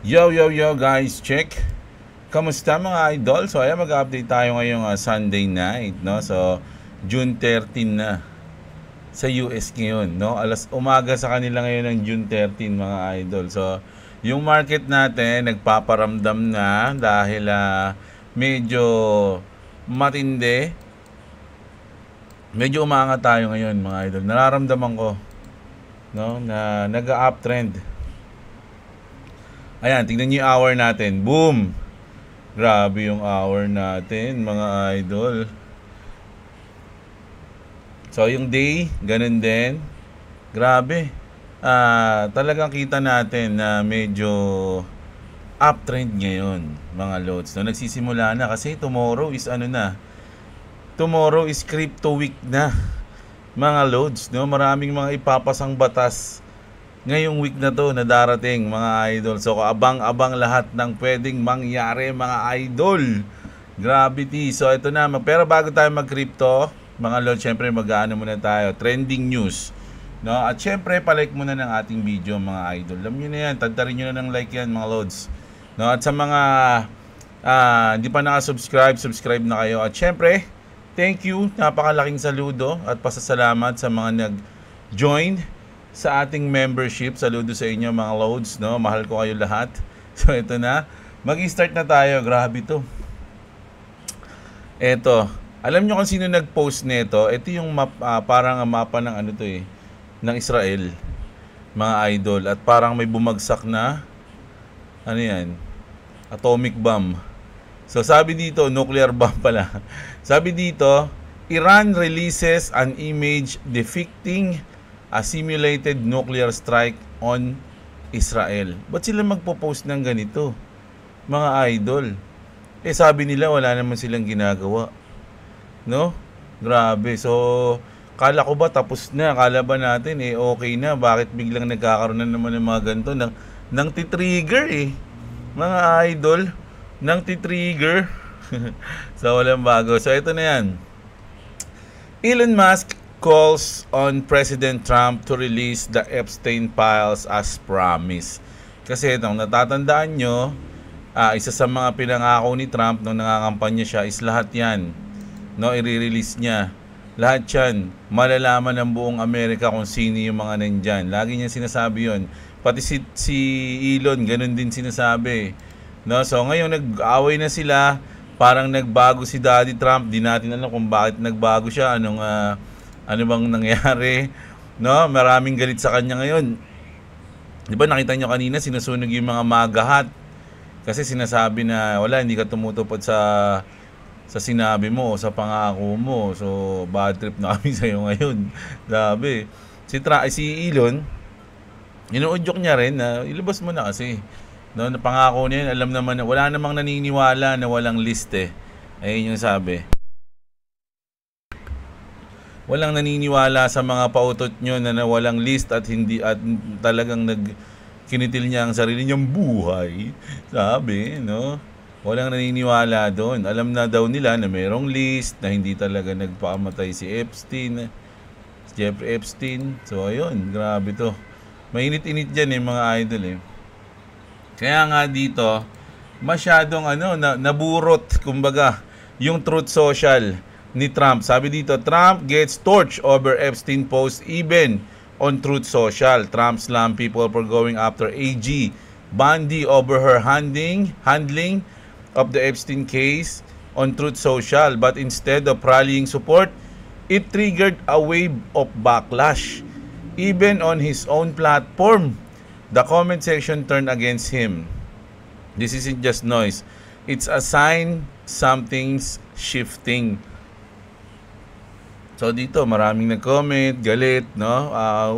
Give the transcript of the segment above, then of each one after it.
Yo, yo, yo guys, check. Kamusta mga idol? So ayan, mag-update tayo ngayong Sunday night, no? So June 13 na sa US ngayon, no? Alas umaga sa kanila ngayon ng June 13 mga idol. So yung market natin nagpaparamdam na dahil medyo matindi. Medyo umaangat tayo ngayon mga idol. Nararamdaman ko, no, na nag-uptrend. Ayan, tingnan niyo yung hour natin. Boom! Grabe yung hour natin, mga idol. So, yung day, ganun din. Grabe. Talagang kita natin na medyo uptrend ngayon, mga loads. No, nagsisimula na kasi tomorrow is ano na. Tomorrow is crypto week na, mga loads. No, maraming mga ipapasang batas ngayong week na to na darating mga idol. So abang-abang lahat ng pwedeng mangyari mga idol. Gravity. So ito na. Pero bago tayo mag-crypto, mga lord, syempre mag-aano muna tayo. Trending news. No? At syempre, palike muna ng ating video mga idol. Alam nyo na yan. Tagtarin nyo na ng like yan mga lords. No? At sa mga hindi pa nakasubscribe, subscribe na kayo. At syempre, thank you. Napakalaking saludo at pasasalamat sa mga nag-join sa ating membership. Saludo sa inyo mga loads, no? Mahal ko kayo lahat. So ito na. Mag-start na tayo. Grabe to. Ito. Alam nyo kung sino nag-post nito? Ito yung parang mapa ng ano to eh, ng Israel. Mga idol. At parang may bumagsak na ano yan? Atomic bomb. So sabi dito, nuclear bomb pala. Sabi dito, Iran releases an image depicting a simulated nuclear strike on Israel. Ba't sila magpo-post ng ganito, mga idol? Eh sabi nila wala naman silang ginagawa, no? Grabe. So kala ko ba tapos na? Kala ba natin okay na? Bakit biglang nagkakaroon na naman ng mga ganito ng titrigger mga idol? Ng titrigger. So walang bago. So ito na yan. Elon Musk calls on President Trump to release the Epstein files as promised. Kasi itong natatandaan nyo, isa sa mga pinangako ni Trump nung nangangampanya siya is lahat yan, no, i-release niya. Lahat yan, malalaman ng buong Amerika kung sino yung mga nandyan. Lagi niya sinasabi yon. Pati si Elon, ganun din sinasabi. No? So ngayon nag-away na sila, parang nagbago si Daddy Trump. Di natin alam kung bakit nagbago siya, ano bang nangyari, no? Maraming galit sa kanya ngayon. Di ba nakita nyo kanina, sinusunog yung mga magahat. Kasi sinasabi na, wala, hindi ka tumutupad sa sinabi mo, sa pangako mo. So, bad trip na kami sa'yo ngayon. Grabe. Si Elon, inuudyok niya rin na ilabas mo na kasi. No, na pangako niya yun, alam naman na, wala namang naniniwala na walang list Ayun yung sabi. Walang naniniwala sa mga pautot nyo na walang list at hindi at talagang kinitil niya ang sarili niyang buhay. Sabi, no? Walang naniniwala doon. Alam na daw nila na mayroong list na hindi talaga nagpakamatay si Epstein, si Jeffrey Epstein. So ayun, grabe to. Mainit-init dyan mga idol Kaya nga dito, masyadong naburot, kumbaga, yung Truth Social ni Trump. Sabi dito, Trump gets torched over Epstein post even on Truth Social. Trump slammed people for going after AG Bundy over her handling of the Epstein case on Truth Social. But instead of rallying support, it triggered a wave of backlash. Even on his own platform, the comment section turned against him. This isn't just noise. It's a sign something's shifting. So dito, maraming nag-comment, galit, no?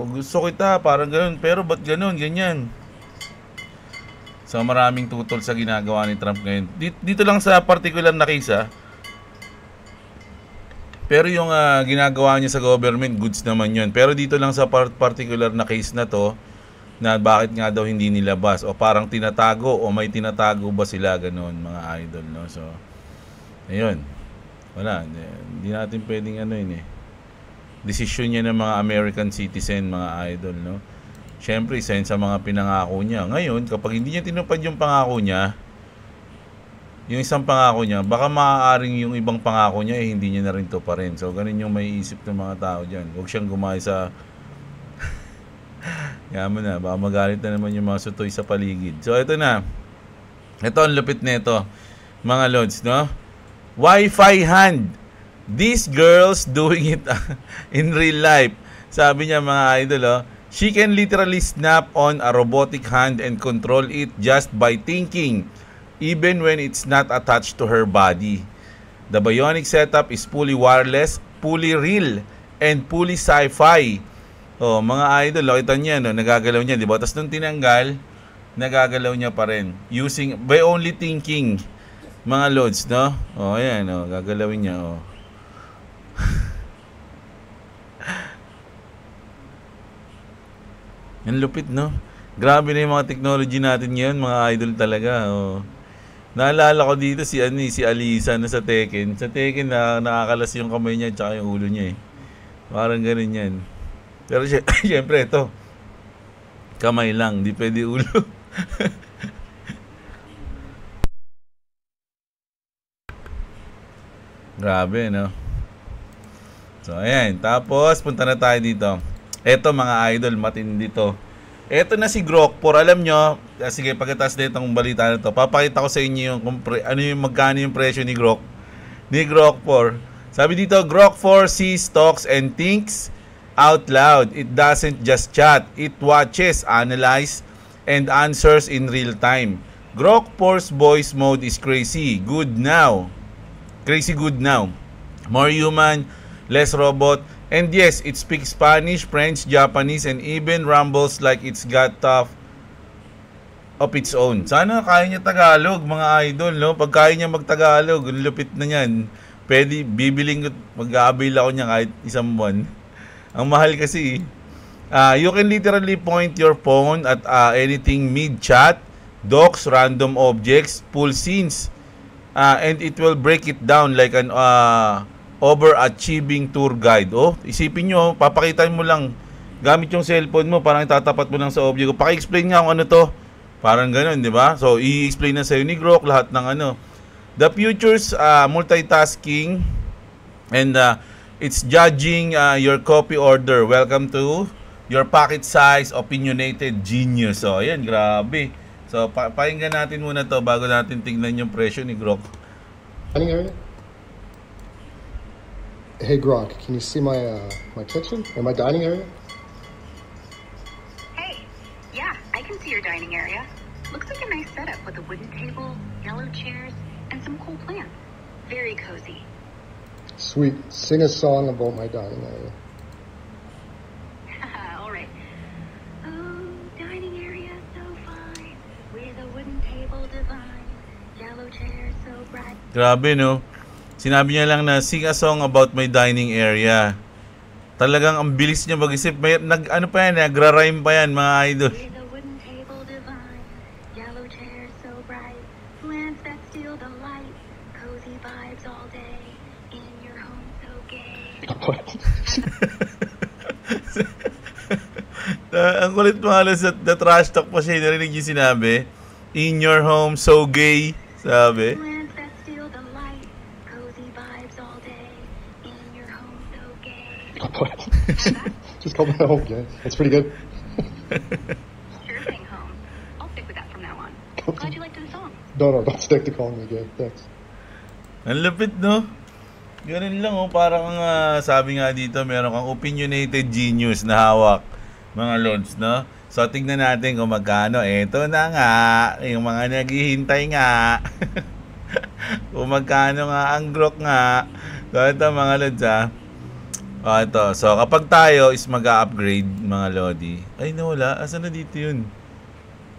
Gusto kita, parang ganun. Pero ba't ganun, ganyan? So maraming tutol sa ginagawa ni Trump ngayon. Dito lang sa particular na case, Pero yung ginagawa niya sa government, goods naman yun. Pero dito lang sa particular na case na to, na bakit nga daw hindi nilabas. O parang tinatago, o may tinatago ba sila, ganun, mga idol, no? So, ayun. Wala, hindi natin pwedeng desisyon niya ng mga American citizen, mga idol, no? Siyempre, isa yun sa mga pinangako niya. Ngayon, kapag hindi niya tinupad yung pangako niya, yung isang pangako niya, baka maaaring yung ibang pangako niya, hindi niya na rin to pa rin. So, ganun yung may isip ng mga tao dyan. Huwag siyang gumaya sa... Yaman na, baka magalit na naman yung mga sutoy sa paligid. So, ito na. Ito, ang lupit na ito. Mga lods, no? Wi-Fi hand. These girls doing it in real life. Sabi niya mga idol, oh. She can literally snap on a robotic hand and control it just by thinking, even when it's not attached to her body. The bionic setup is fully wireless, fully real, and fully sci-fi. Oh, mga idol, kita niya, no, nagagalaw niya, di ba? Tapos nung tinanggal, nagagalaw niya pa rin. Using, by only thinking, mga lods, no? Oh, ayan, oh, gagalawin niya, oh. Ang lupit, no? Grabe na yung mga technology natin ngayon, mga idol talaga. Oh. Naalala ko dito si Alisa na sa Tekken. Sa Tekken nakakalas yung kamay niya at yung ulo niya eh. Parang ganun yan. Pero syempre ito, kamay lang, di pwede ulo. Grabe, no? So, ayan. Tapos, punta na tayo dito. Eto mga idol, matindi to. Eto na si Grok4. Alam nyo, sige, pagkatapos na itong balita na to, papakita ko sa inyo yung magkano yung presyo ni Grok4. Sabi dito, Grok4 sees, talks, and thinks out loud. It doesn't just chat. It watches, analyzes, and answers in real time. Grok4's voice mode is crazy good now. More human, less robot. And yes, it speaks Spanish, French, Japanese, and even rumbles like it's got stuff of its own. Sana kaya niya Tagalog, mga idol, no? Pag kaya niya mag-Tagalog, lupit na yan. Pwede, bibiling, mag-aabil ako niya kahit isang buwan. Ang mahal kasi. You can literally point your phone at anything mid-chat, docs, random objects, pull scenes, and it will break it down like an... overachieving tour guide. Oh, isipin nyo, papakita mo lang gamit yung cellphone mo, parang itatapat mo lang sa object. Paki-explain nga kung ano to. Parang ganoon, di ba? So, i-explain na sa'yo ni Grok lahat ng ano. The future's multitasking and it's judging your copy order. Welcome to your pocket size opinionated genius. So, ayan, grabe. So, pakinggan natin muna to bago natin tignan yung presyo ni Grok. Hey Grok, can you see my kitchen and my dining area? Hey, yeah, I can see your dining area. Looks like a nice setup with a wooden table, yellow chairs, and some cool plants. Very cozy. Sweet. Sing a song about my dining area. All right. Oh, dining area so fine, with a wooden table divine, yellow chairs so bright. Grabe, no? Sinabi niya lang na sing a song about my dining area. Talagang ang bilis niya mag-isip. Ano pa yan, nagra-rhyme pa yan, mga idol. With a wooden table divine, yellow chairs so bright, lamps that steal the light, cozy vibes all day, in your home so gay. Ang kulit mga alas na trash talk pa siya, narinig yung sinabi. In your home so gay, sabi. Just call me home, yeah. That's pretty good. Sure thing, home. I'll stick with that from now on. Glad you liked the song. No, don't stick to calling me gay. Thanks. Ang lapit, no? Ganun lang, oh. Parang sabi nga dito, meron kang opinionated genius na hawak, mga lords, no? So, tignan natin kung magkano. Eto na nga, yung mga naghihintay nga. Kung magkano nga ang Grok nga. So, ito mga lords, ha. Ito. So, kapag tayo is mag-upgrade, mga lodi. Ay, nawala. Asan na dito yun?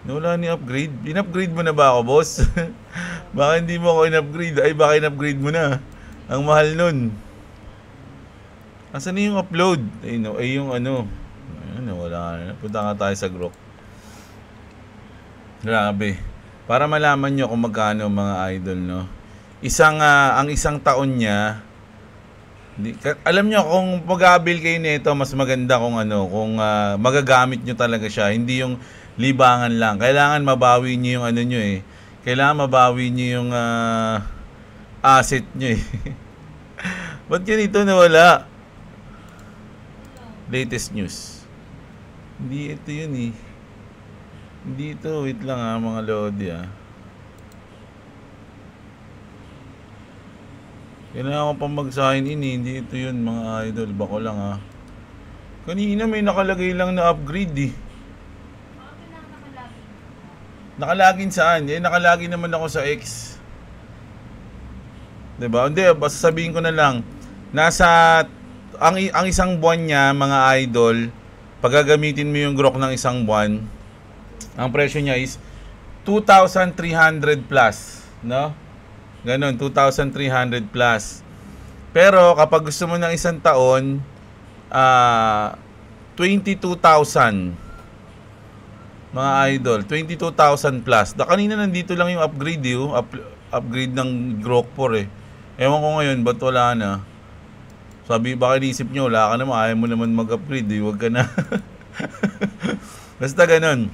Nawala ni upgrade. In-upgrade mo na ba ako, boss? Baka hindi mo ako in-upgrade. Ay, baka in-upgrade mo na. Ang mahal nun. Asan na yung upload? Ay, no. Ay, yung ano. Ayun, nawala na. Punta nga tayo sa Grok. Grabe. Para malaman nyo kung magkano, mga idol, no? Ang isang taon niya, Alam nyo, kung mag-avail kayo nito, mas maganda kung kung magagamit nyo talaga siya. Hindi yung libangan lang. Kailangan mabawi nyo yung nyo eh. Kailangan mabawi nyo yung asset nyo eh. Ba't ganito nawala? Latest news. Hindi ito yun eh. Hindi ito. Wait lang mga lodi Kailangan ko pa mag-sign in eh. Hindi ito yun mga idol. Bako lang Kanina may nakalagay lang na upgrade eh. Nakalagin saan? Nakalagin naman ako sa X. Diba? Hindi, basta sabihin ko na lang. Ang isang buwan niya, mga idol, pag gagamitin mo yung grok ng isang buwan, ang presyo niya is 2,300 plus, no? Ganon, 2,300 plus. Pero kapag gusto mo ng isang taon, 22,000. Mga idol, 22,000 plus. Kanina nandito lang yung upgrade upgrade ng Grok 4 eh. Ewan ko ngayon, ba't wala na? Sabi, baka inisip nyo, wala ka naman, ayaw mo naman mag-upgrade eh, huwag ka na. Basta ganun.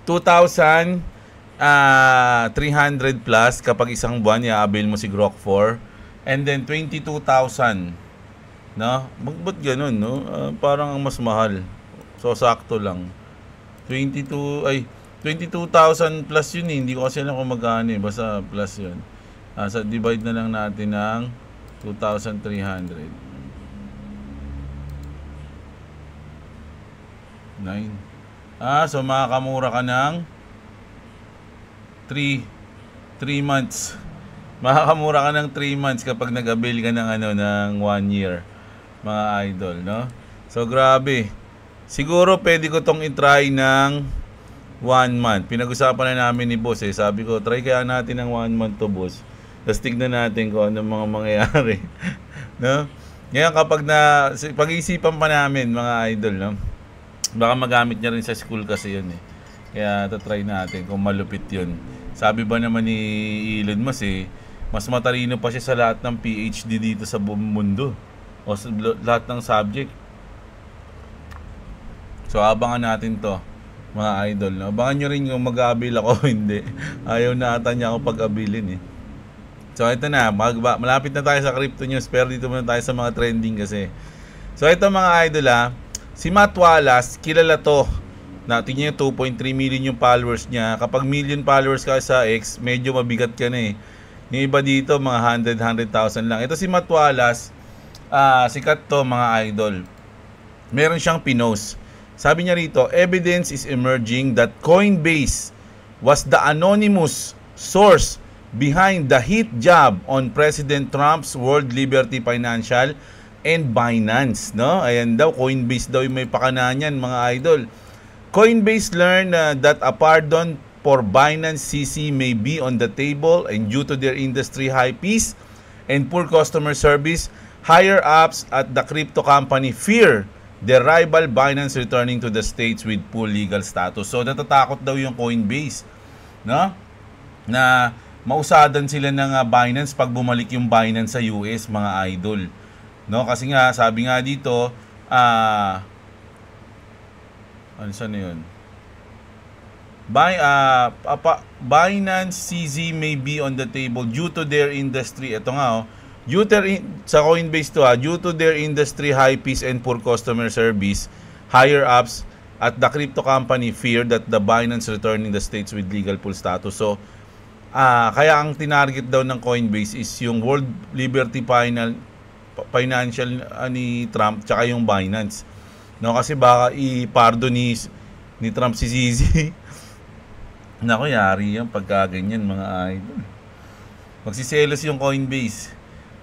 2,300 plus kapag isang buwan, i-avail mo si Grok 4. And then 22,000. No? Ba't ganun, no? Parang ang mas mahal. So, sakto lang. 22,000 plus yun eh. Hindi ko kasi alam kung magkano eh. Basta plus yun. So, divide na lang natin ng 2,300. 9. So makakamura ka ng 3 months. Makakamura ka ng 3 months kapag nag-avail ka ng ng 1 year. Mga idol, no? So grabe. Siguro pwede ko tong i-try ng 1 month. Pinag-usapan na namin ni boss eh. Sabi ko, try kaya natin ng 1 month to boss. Tapos tignan natin kung ano mga mangyayari. No? Ngayon kapag pag-iisipan pa namin mga idol, no? Baka magamit niya rin sa school kasi yun eh. Kaya tatry natin kung malupit yun. Sabi ba naman ni Elon Musk eh, mas matalino pa siya sa lahat ng PhD dito sa buong mundo. O sa lahat ng subject. So abangan natin to mga idol. No? Abangan nyo rin kung mag-aabil ako hindi. Ayaw na ata niya ako pag-abilin eh. So ito na, malapit na tayo sa crypto news pero dito muna tayo sa mga trending kasi. So ito mga idol si Matt Wallace, kilala to. Natin niya 2.3 million yung followers niya. Kapag million followers ka sa X, medyo mabigat ka na eh. Yung iba dito, mga 100,000 lang. Ito si Matt Wallace, sikat to mga idol. Meron siyang pinost. Sabi niya rito, evidence is emerging that Coinbase was the anonymous source behind the hit job on President Trump's World Liberty Financial and Binance, no? Ayan daw, Coinbase daw yung may pakananan, mga idol. Coinbase learned that a pardon for Binance CC may be on the table and due to their industry high fees and poor customer service, higher ups at the crypto company fear their rival Binance returning to the States with full legal status. So natatakot daw yung Coinbase, no? Na mausadan sila ng Binance pag bumalik yung Binance sa US, mga idol. No, kasi nga sabi nga dito, ano saan na yun? Binance CZ may be on the table due to their industry. Ito nga sa Coinbase to due to their industry high fees and poor customer service, higher ups at the crypto company fear that the Binance returning the States with legal full status. So kaya ang tinarget daw ng Coinbase is yung World Liberty Financial ni Trump tsaka yung Binance. No, kasi baka i-pardon ni Trump si CZ. Nako, yari yan pagka ganyan, mga idol. Magsiselos yung Coinbase.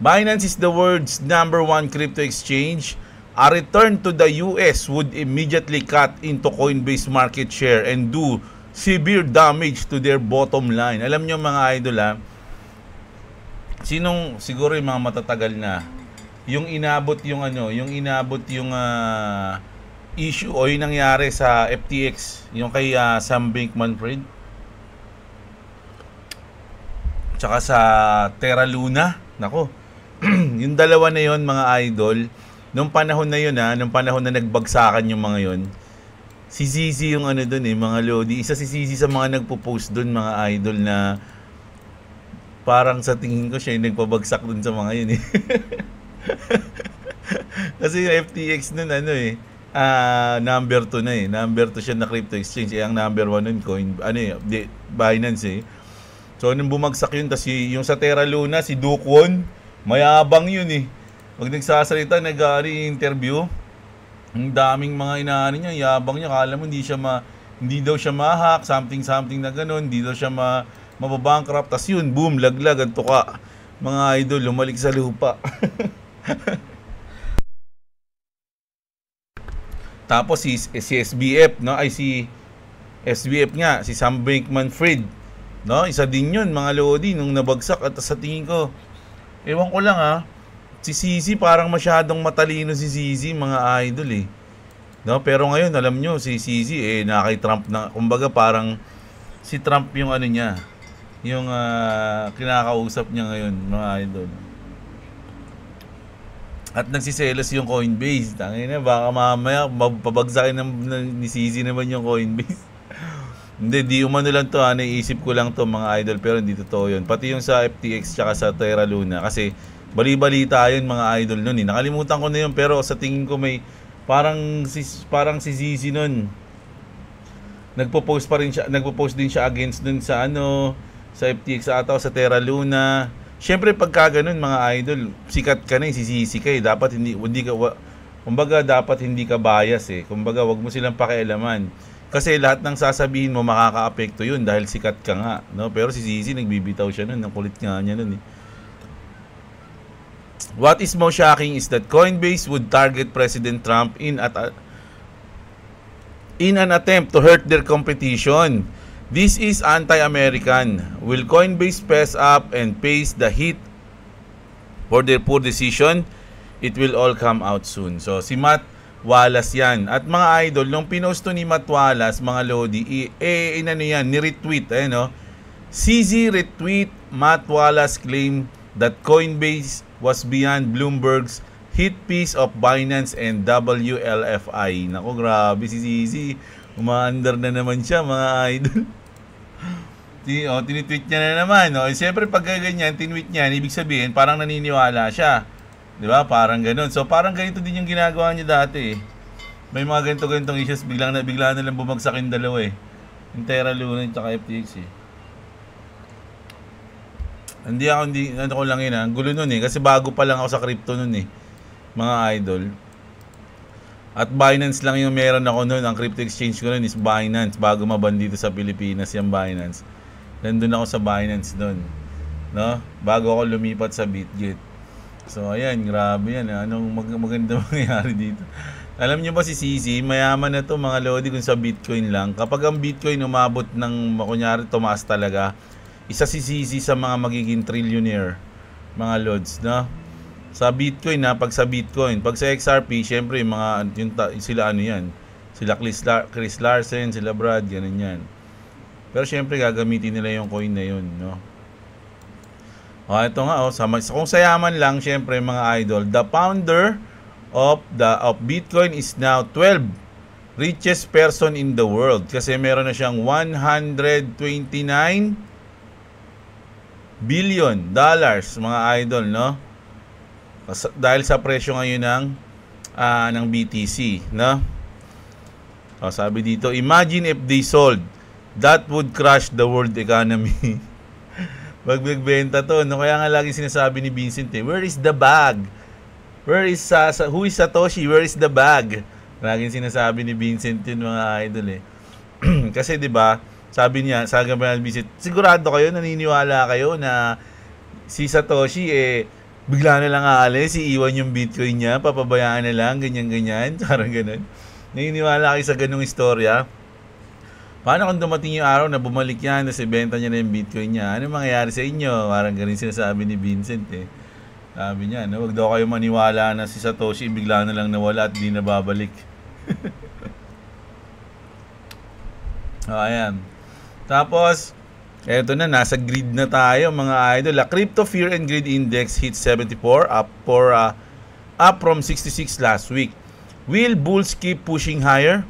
Binance is the world's #1 crypto exchange. A return to the US would immediately cut into Coinbase market share and do severe damage to their bottom line. Alam nyo mga idol sinong siguro yung mga matatagal na yung inabot yung issue o yung nangyari sa FTX, yung kay Sam Bankman-Fried tsaka sa Terra Luna, nako Yung dalawa na yon mga idol, nung panahon na yun nung panahon na nagbagsakan yung mga yon, si Zizi yung ano dun mga Lodi. Isa si Zizi sa mga nagpo-post dun mga idol na parang sa tingin ko siya yung nagpabagsak dun sa mga yun Kasi yung FTX nun number 2 na Number 2 siya na crypto exchange. Ang number 1 nun Binance So nung bumagsak yun, tas yung sa Terra Luna, si Duke Won, mayabang yun Pag nagsasalita, nag-interview, ang daming mga inaano niya, yabang niya, kala mo hindi daw siya ma-hack, something na ganun, hindi daw siya mababankrupt. Tas yun, boom, laglag, ang tuka. Mga idol, lumalik sa lupa. Tapos si SBF, si SBF nga, si Sam Bankman-Fried, isa din yun, mga Lodi, nung nabagsak. At sa tingin ko, ewan ko lang si Zizi, parang masyadong matalino si Zizi, mga idol pero ngayon, alam nyo, si Zizi, kay Trump na, kumbaga parang si Trump yung niya, yung kinakausap niya ngayon, mga idol. At nagsiselos yung Coinbase. Tangina, baka mamaya mapabagsakin ni Zizi naman yung Coinbase. Hindi, di umano lang to naisip ko lang to mga idol, pero hindi totoo yun. Pati yung sa FTX tsaka sa Terra Luna, kasi bali-balita yun mga idol nun Nakalimutan ko na yun, pero sa tingin ko may parang si Zizi nun. Nagpo-post din siya against dun sa sa FTX ata o sa Terra Luna. Siyempre pagka ganun mga idol, sikat ka na sisisi ka dapat kumbaga dapat hindi ka bias kumbaga wag mo silang pakialaman kasi lahat ng sasabihin mo makakaapekto yun dahil sikat ka nga pero si Zizi nagbibitaw siya nun, ang kulit nga niya nun What is most shocking is that Coinbase would target President Trump in an attempt to hurt their competition. This is anti-American. Will Coinbase fess up and face the heat for their poor decision? It will all come out soon. So, si Matt Wallace yan. At mga idol, nung pinost to ni Matt Wallace, mga Lodi, ni-retweet, CZ retweet Matt Wallace claim that Coinbase was beyond Bloomberg's hit piece of Binance and WLFI. Naku, grabe si CZ. Umaandar na naman siya, mga idol. Tinitweet niya na naman. Siyempre pag ganyan, tinweet niya, ibig sabihin parang naniniwala siya. 'Di ba? Parang ganoon. So parang ganito din yung ginagawa niya dati. May mga ganito-ganitong issues, bigla na lang bumagsak yung dalawa Yung Terra Luna at FTX Hindi ko lang yun Ang gulo nun kasi bago pa lang ako sa crypto nun mga idol. At Binance lang yung meron ako nun. Ang crypto exchange ko nun is Binance. Bago maban dito sa Pilipinas yung Binance. Nandun ako sa Binance nun. Bago ako lumipat sa Bitget. So ayan, grabe yan. Anong maganda mangyayari dito? Alam nyo ba si CZ, mayaman na to mga Lodi kung sa Bitcoin lang. Kapag ang Bitcoin umabot ng, kunyari tumaas talaga, isa si CZ sa mga magiging trillionaire, mga Lods, sa Bitcoin pag sa Bitcoin. Pag sa XRP, syempre sila yan. Sila Chris Larsen, sila Brad, ganun yan. Pero syempre gagamitin nila yung coin na yun, ito nga kung sayaman lang, syempre mga idol, the founder of Bitcoin is now 12 richest person in the world kasi meron na siyang 129 billion dollars, mga idol, dahil sa presyo ngayon ng BTC, sabi dito, imagine if they sold, that would crush the world economy. Pag nagbenta to, kaya nga lagi sinasabi ni Vincent where is the bag? Who is Satoshi? Where is the bag? Laging sinasabi ni Vincent yun, mga idol Kasi 'di ba, sabi niya, sabi ni Vincent, sigurado kayo, naniniwala kayo na si Satoshi bigla na lang aalis, iiwan yung Bitcoin niya, papabayaan na lang, ganyan-ganyan, parang ganun. Naniniwala kayo sa ganung istorya? Paano kung dumating yung araw na bumalik yan, na ibenta niya na yung Bitcoin niya? Ano mangyayari sa inyo? Parang ganun sinasabi ni Vincent Sabi niya, wag daw kayo maniwala na si Satoshi bigla na lang nawala at di na babalik. Ayan. Tapos, Eto na, nasa grid na tayo mga idol. Crypto Fear and Greed Index hit 74 up from 66 last week. Will bulls keep pushing higher?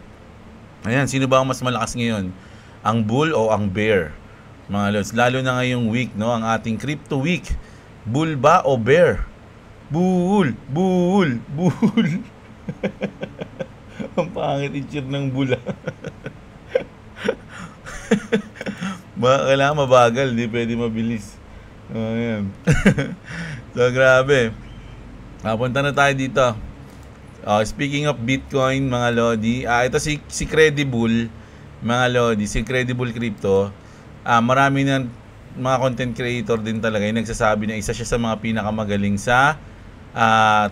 Ayan, sino ba ang mas malakas ngayon? Ang bull o ang bear? Mga lods, lalo na ngayong week, no? Ang ating crypto week. Bull ba o bear? Bull, bull, bull. Ang pangit i-cheer ng bull. Kailangan mabagal, di pwede mabilis. Ayan. So, grabe. Punta na tayo dito. Speaking of Bitcoin, mga Lodi, ito si Credible, mga Lodi, si Credible Crypto. Marami na mga content creator din talaga yung nagsasabi na isa siya sa mga pinakamagaling sa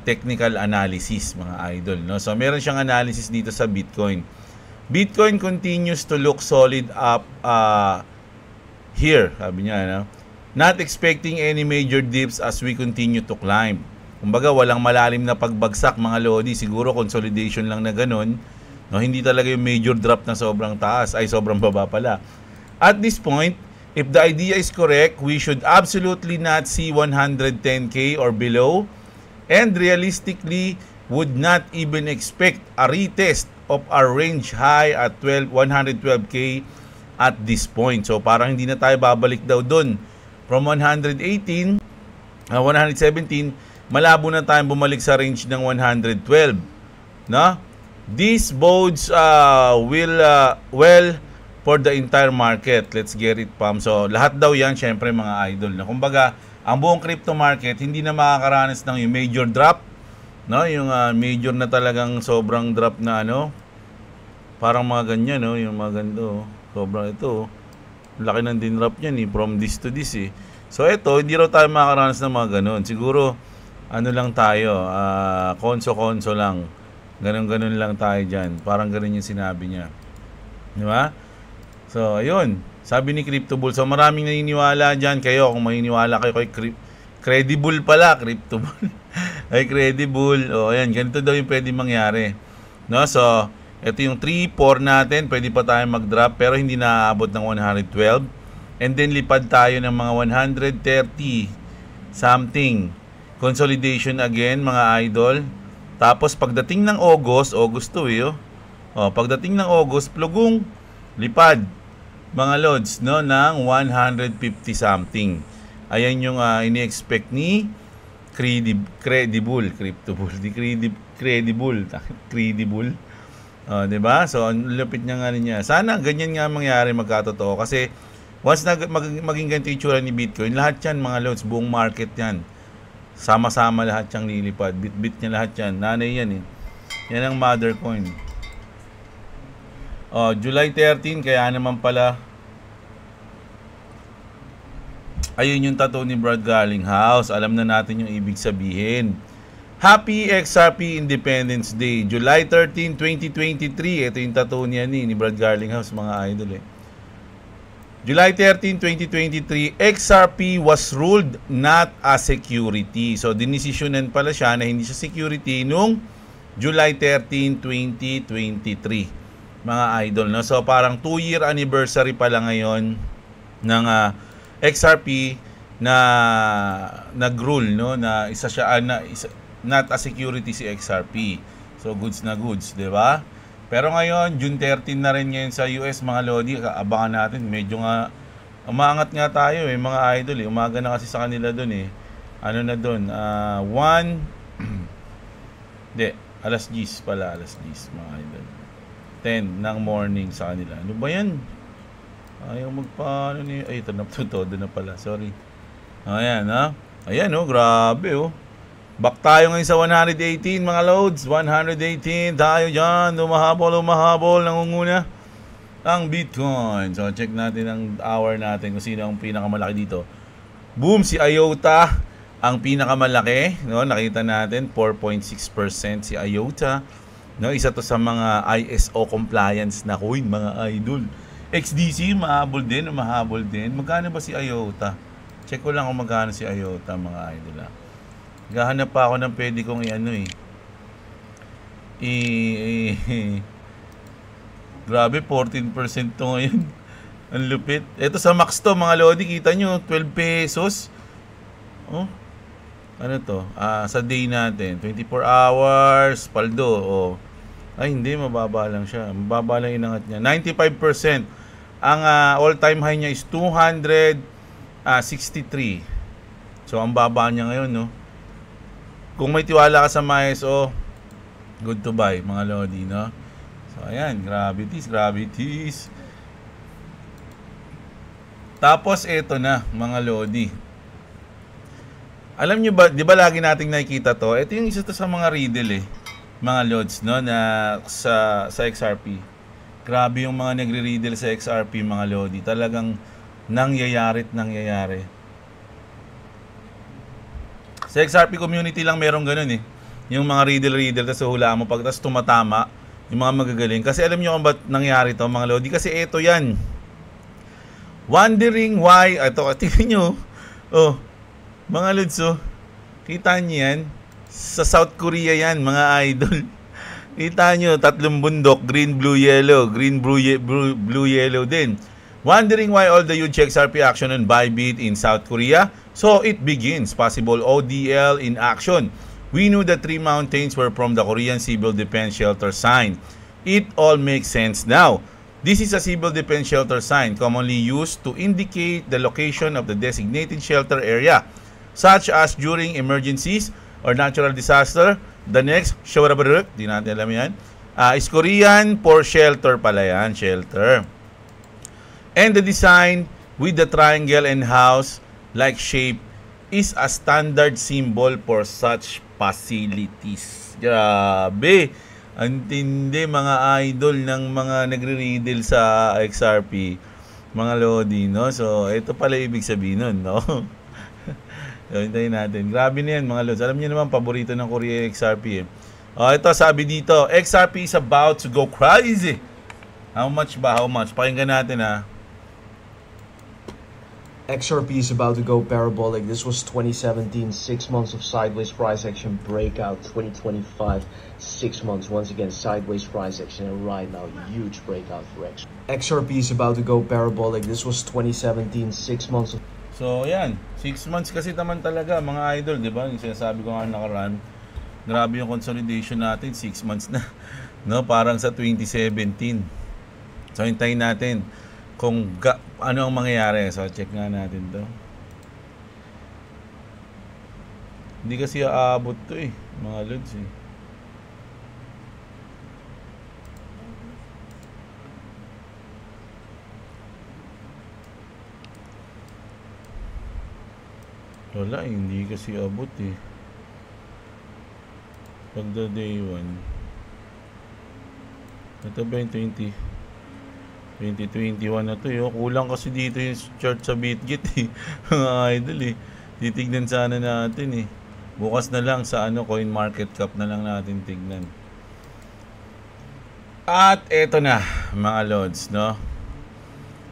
technical analysis, mga idol, no? So, meron siyang analysis dito sa Bitcoin. Bitcoin continues to look solid up here, sabi niya, no? Not expecting any major dips as we continue to climb. Kumbaga, walang malalim na pagbagsak, mga Lodi. Siguro consolidation lang na ganun, no? Hindi talaga yung major drop na sobrang taas, ay sobrang baba pala. At this point, if the idea is correct, we should absolutely not see 110k or below, and realistically would not even expect a retest of our range high at 112k at this point. So parang hindi na tayo babalik daw doon. From 117, malabo na tayong bumalik sa range ng 112. No? This bodes well for the entire market. Let's get it, Pam. So lahat daw yan, syempre mga idol. Na kumbaga, ang buong crypto market hindi na makakaranas ng yung major drop, no? Yung major na talagang sobrang drop na ano. Parang mga ganyan, no? Yung mga ganito, sobrang ito. Laki ng din-drop niyan, from this to this, eh. So ito, hindi raw tayo makakaranas ng mga ganun. Siguro ano lang tayo, konso-konso lang. Ganun-ganun lang tayo diyan. Parang ganun yung sinabi niya. Di ba? So, ayun. Sabi ni Crypto Bull. So, maraming naniniwala dyan. Kayo, kung maniniwala kayo kay Credible pala, Crypto Bull. Ay, Credible. O, ayan. Ganito daw yung pwede mangyari. No? So, ito yung 3-4 natin. Pwede pa tayo mag-drop. Pero hindi naaabot ng 112. And then, lipad tayo ng mga 130 something. Consolidation again, mga idol. Tapos, pagdating ng August to eh. Pagdating ng August, plugong lipad. Mga lods, no, ng 150 something. Ayan yung ini-expect ni Credible, Crypto Bull, di Credible, diba? So, ang lupit niya nga niya. Sana ganyan nga mangyari, magkatotoo. Kasi, once maging ganito yung tsura ni Bitcoin, lahat yan, mga lods, buong market yan. Sama-sama lahat yung lilipad. Bit niya lahat yan. Nanay yan eh. Yan ang mother coin. July 13, kaya naman pala. Ayun yung tattoo ni Brad Garlinghouse. Alam na natin yung ibig sabihin. Happy XRP Independence Day. July 13, 2023. Ito yung tattoo niya ni Brad Garlinghouse, mga idol eh. July 13, 2023, XRP was ruled not a security. So, dinesisyonan pala siya na hindi siya security nung July 13, 2023. Mga idol, no? So, parang 2-year anniversary pala ngayon ng XRP na nag-rule, no? Na isa siya, not a security si XRP. So, goods na goods, di ba? Pero ngayon, June 13 na rin ngayon sa US, mga Lodi. Abangan natin. Medyo nga, umaangat nga tayo eh, mga idol eh. Umaga na kasi sa kanila dun eh. Ano na dun? 10 pala, alas 10, mga idol. 10 ng morning sa kanila. Ano ba yan? Ayaw magpaano niya. Ay, todo na pala. Sorry. Ayan, ha? Ayan, oh. Grabe, oh. Back tayo ngayon sa 118, mga loads. 118 tayo dyan. Lumahabol. Nangunguna ang Bitcoin. So, check natin ang hour natin kung sino ang pinakamalaki dito. Boom! Si IOTA ang pinakamalaki. No? Nakita natin, 4.6% si IOTA. No? Isa to sa mga ISO compliance na coin, mga idol. XDC, mahabol din. Magkano ba si IOTA? Check ko lang kung magkano si IOTA, mga idol. Gahanap pa ako ng pwede kong Grabe, 14% to ngayon. Ang lupit. Ito sa Max to, mga Lodi, kita nyo, 12 pesos. Oh. Ano to? Sa day natin, 24 hours, paldo. Oh. Ay, hindi, mababa lang siya. Mababa lang inangat niya. 95%. Ang all-time high niya is 263. So, ang baba niya ngayon, no? Kung may tiwala ka sa MySO, good to buy, mga Lodi, no? So, ayan, gravities. Tapos, eto na, mga Lodi. Alam nyo ba, di ba lagi nating nakikita to? Ito yung isa to sa mga riddle, mga Lods, no? Na sa XRP. Grabe yung mga nagre-riddle sa XRP, mga Lodi. Talagang nangyayari. Sa XRP community lang merong ganun Yung mga riddle, tapos hulaan mo pag tas tumatama, yung mga magagaling. Kasi alam nyo kung ba't nangyari to, mga Lodi? Kasi ito yan. Wondering why, ito, tingnan nyo. Oh, mga Lods, kita nyo yan. Sa South Korea yan, mga idol. Kita nyo, 3 bundok, green, blue, yellow. Green, blue, yellow din. Wondering why all the huge XRP action on Bybit in South Korea? So it begins. Possible ODL in action. We knew the 3 mountains were from the Korean Civil Defense Shelter sign. It all makes sense now. This is a civil defense shelter sign commonly used to indicate the location of the designated shelter area, such as during emergencies or natural disaster. The next, di natin alam yan, is Korean for shelter pala yan, shelter. And the design with the triangle and house-like shape is a standard symbol for such facilities. Grabe! Ang tindi, mga idol ng mga nagre-riddle sa XRP, mga Lodi, no? So, ito pala ibig sabihin nun, no? So, hintayin natin. Grabe na yan, mga Lods. Alam niyo naman, paborito ng Korea XRP ito, sabi dito, XRP is about to go crazy. How much ba? How much? Pakinggan natin, XRP is about to go parabolic. This was 2017, 6 months of sideways price action breakout. 2025, 6 months, once again, sideways price action. And right now, huge breakout for XRP. XRP is about to go parabolic. This was 2017, 6 months of... So, yan. 6 months kasi naman talaga, mga idol, di ba? Yung sinasabi ko nga nakaraan, grabe yung consolidation natin, 6 months na. No, parang sa 2017. So, hintayin natin kung ano ang mangyayari. So, check nga natin to. Hindi kasi aabot to mga Lods Wala, hindi kasi abot Pag the day 1. Ito ba yung 2021 na to kulang kasi dito yung chart sa BitGet mga idol titignan sana natin bukas na lang sa CoinMarketCap na lang natin tignan. At eto na, mga Lods, no?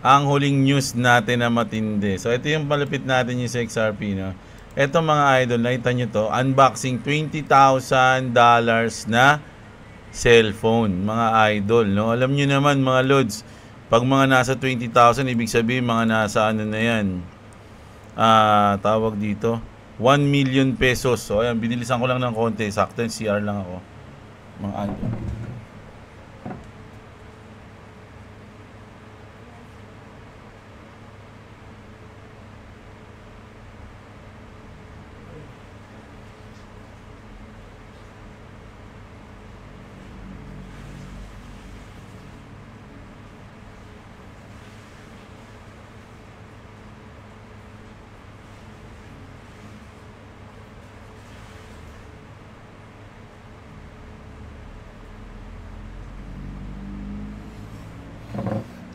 Ang huling news natin na matindi. So ito yung malapit natin yung sa XRP, no? Eto, mga idol, nakita nyo to, unboxing $20,000 na cellphone, mga idol, no? Alam nyo naman, mga Lods, pag mga nasa 20,000, ibig sabihin mga nasa ano na yan, tawag dito, 1 million pesos. So ayan, binilisan ko lang ng konti, sakto yung CR lang ako, mga idol.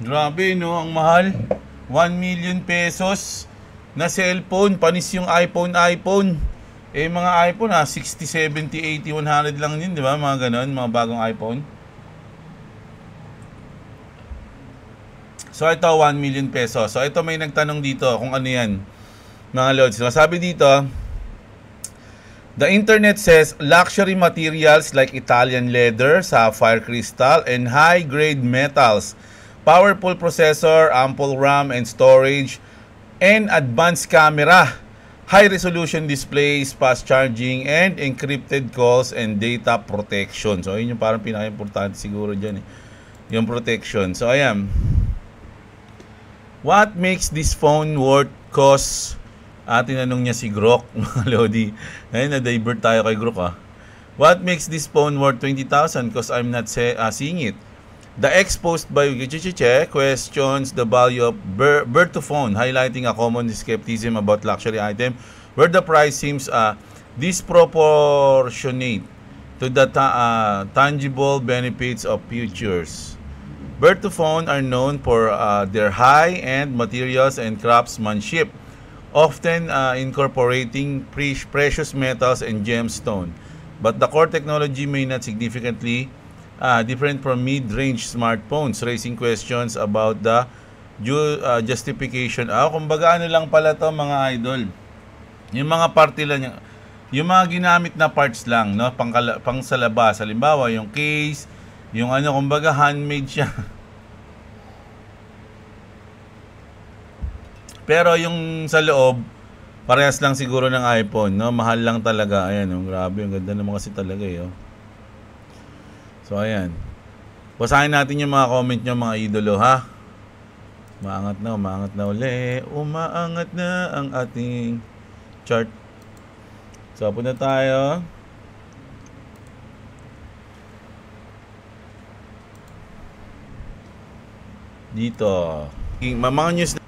Grabe, no? Ang mahal. 1 million pesos na cellphone. Panis yung iPhone. Mga iPhone 60, 70, 80, 100 lang yun, di ba? Mga ganon, mga bagong iPhone. So ito, 1 million pesos. So ito, may nagtanong dito kung ano yan, mga Lods. Sabi dito, the internet says luxury materials like Italian leather, sapphire crystal, and high-grade metals Powerful processor, ample RAM and storage, and advanced camera. High-resolution displays, fast charging, and encrypted calls and data protection. So, yun yung parang pinaka-importante siguro dyan eh. Yung protection. So, ayan. What makes this phone worth cost? Tinanong niya si Grok, mga Lodi. Ngayon, na-divert tayo kay Grok ah. What makes this phone worth 20,000? Because I'm not seeing it. The exposed by Wikicheche questions the value of bird to phone, highlighting a common skepticism about luxury item where the price seems disproportionate to the tangible benefits of futures. Bird to phone are known for their high-end materials and craftsmanship, often incorporating precious metals and gemstone. But the core technology may not significantly different from mid-range smartphones, raising questions about the justification. Kumbaga ano lang pala to mga idol. Yung mga parte lang, yung mga ginamit na parts lang, no? Pang sa labas. Halimbawa, yung case, yung ano, kumbaga handmade siya. Pero yung sa loob, parehas lang siguro ng iPhone, no? Mahal lang talaga. Ayan, grabe, ang ganda naman kasi talaga eh. So, ayan. Basahin natin yung mga comment nyo, mga idolo, ha? Umaangat na uli. Umaangat na ang ating chart. So, punta tayo. Dito. Mga news.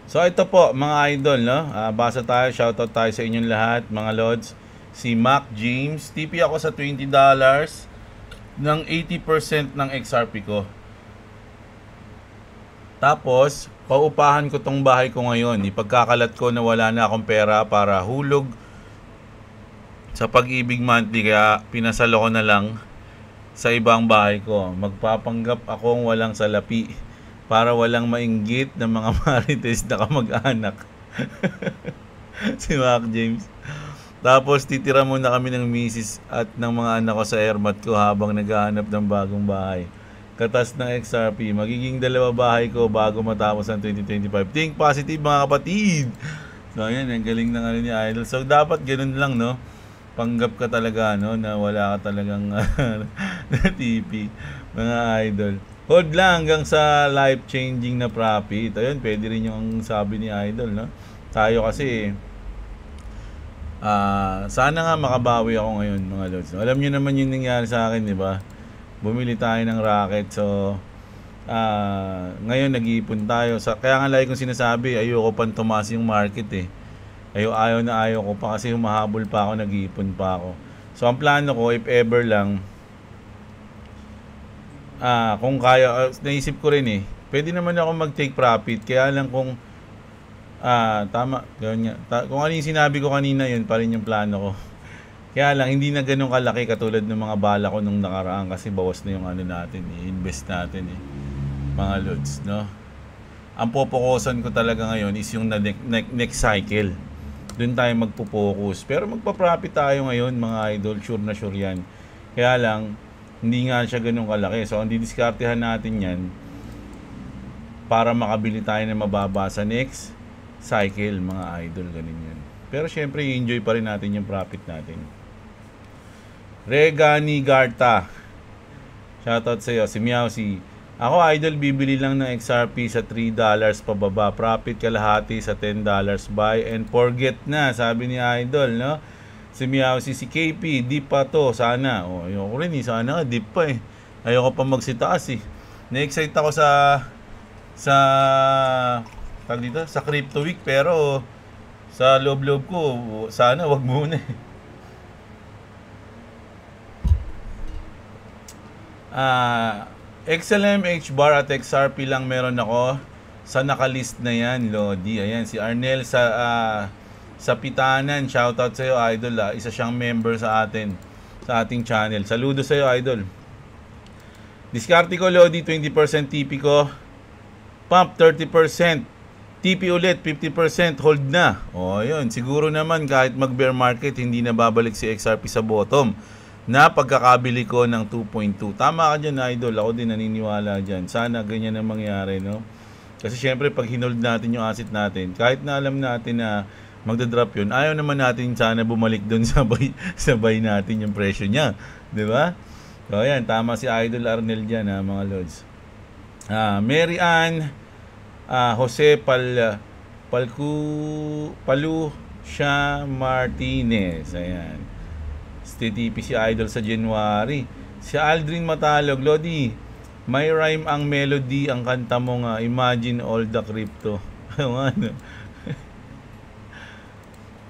So, ito po, mga idol, no? Basa tayo, shoutout tayo sa inyong lahat, mga lods. Si Mac James, TP ako sa $20 ng 80% ng XRP ko. Tapos, paupahan ko tong bahay ko ngayon. Ipagkakalat ko na wala na akong pera para hulog sa Pag-ibig monthly, kaya pinasalo ko na lang sa ibang bahay ko. Magpapanggap akong walang salapi para walang mainggit ng mga marites na kamag-anak. Si Mac James. Tapos titira muna kami ng misis at ng mga anak ko sa airmat ko habang naghahanap ng bagong bahay. Katas ng XRP, magiging 2 bahay ko bago matapos ang 2025. Think positive mga kapatid! So ayan, ang galing ng ano ni Idol. So dapat ganun lang, no? Panggap ka talaga, no? Na wala ka talagang na TP, mga Idol. Hold lang hanggang sa life-changing na profit. Ayun, pwede rin yung sabi ni Idol, no? Tayo kasi sana nga makabawi ako ngayon, mga lods. Alam niyo naman yung nangyari sa akin, di ba? Bumili tayo ng racket. So, ngayon nag-iipon tayo. Kaya nga lagi kong sinasabi, ayoko pang tumaas yung market eh. Ayaw ko pa kasi humahabol pa ako, nag-iipon pa ako. So, ang plano ko, if ever lang, kung kaya, naisip ko rin eh, pwede naman ako mag-take profit. Kaya lang kung tama, gawin niya. Kung ano yung sinabi ko kanina, yun pa rin yung plano ko. Kaya lang, hindi na ganun kalaki katulad ng mga bala ko nung nakaraan kasi bawas na yung ano natin, invest natin mga lods, no? Ang popokusan ko talaga ngayon is yung next cycle. Doon tayo magpo-focus. Pero magpa-profit tayo ngayon, mga idol, sure na sure yan. Kaya lang, hindi nga siya ganun kalaki. So, ang didiskartehan natin yan para makabili tayo na mababa sa next cycle, mga idol, ganun yun. Pero syempre, i-enjoy pa rin natin yung profit natin. Regani Garta, shoutout sa iyo. Si Meowsy, ako idol, bibili lang ng XRP sa $3 pababa, profit kalahati sa $10, buy and forget na, sabi ni idol, no? Si Meowsy, si KP, deep pa to, sana. Ayoko rin sana deep pa eh. Ayoko pa magsitaas eh. Na-excite ako sa dito, sa Crypto Week, pero sa loob-loob ko, sana wag muna eh. XLM, HBAR at XRP lang meron ako sa nakalist na yan, Lodi. Ayan, si Arnel sa Pitanan, shoutout sa iyo, idol. Isa siyang member sa ating channel. Saludo sa iyo, idol. Diskarte ko, Lodi, 20% TP ko. Pump 30%. TP ulit, 50%, hold na. Yun. Siguro naman kahit mag-bear market, hindi na babalik si XRP sa bottom. na pagkakabili ko ng 2.2. Tama ka dyan, idol. Ako din naniniwala dyan. Sana ganyan ang mangyari, no? Kasi syempre, pag hinold natin yung asset natin, kahit na alam natin na magdadrop yun, ayaw naman natin sana bumalik doon sabay natin yung presyo niya. Diba? So, ayan. Tama si Idol Arnel dyan, ha, mga lods. Mary Ann Jose Palusha Martinez. Ayan. TTP si Idol sa January. Si Aldrin Matalog, Lodi, may rhyme ang melody ang kanta mo nga, Imagine All the Crypto. Ano?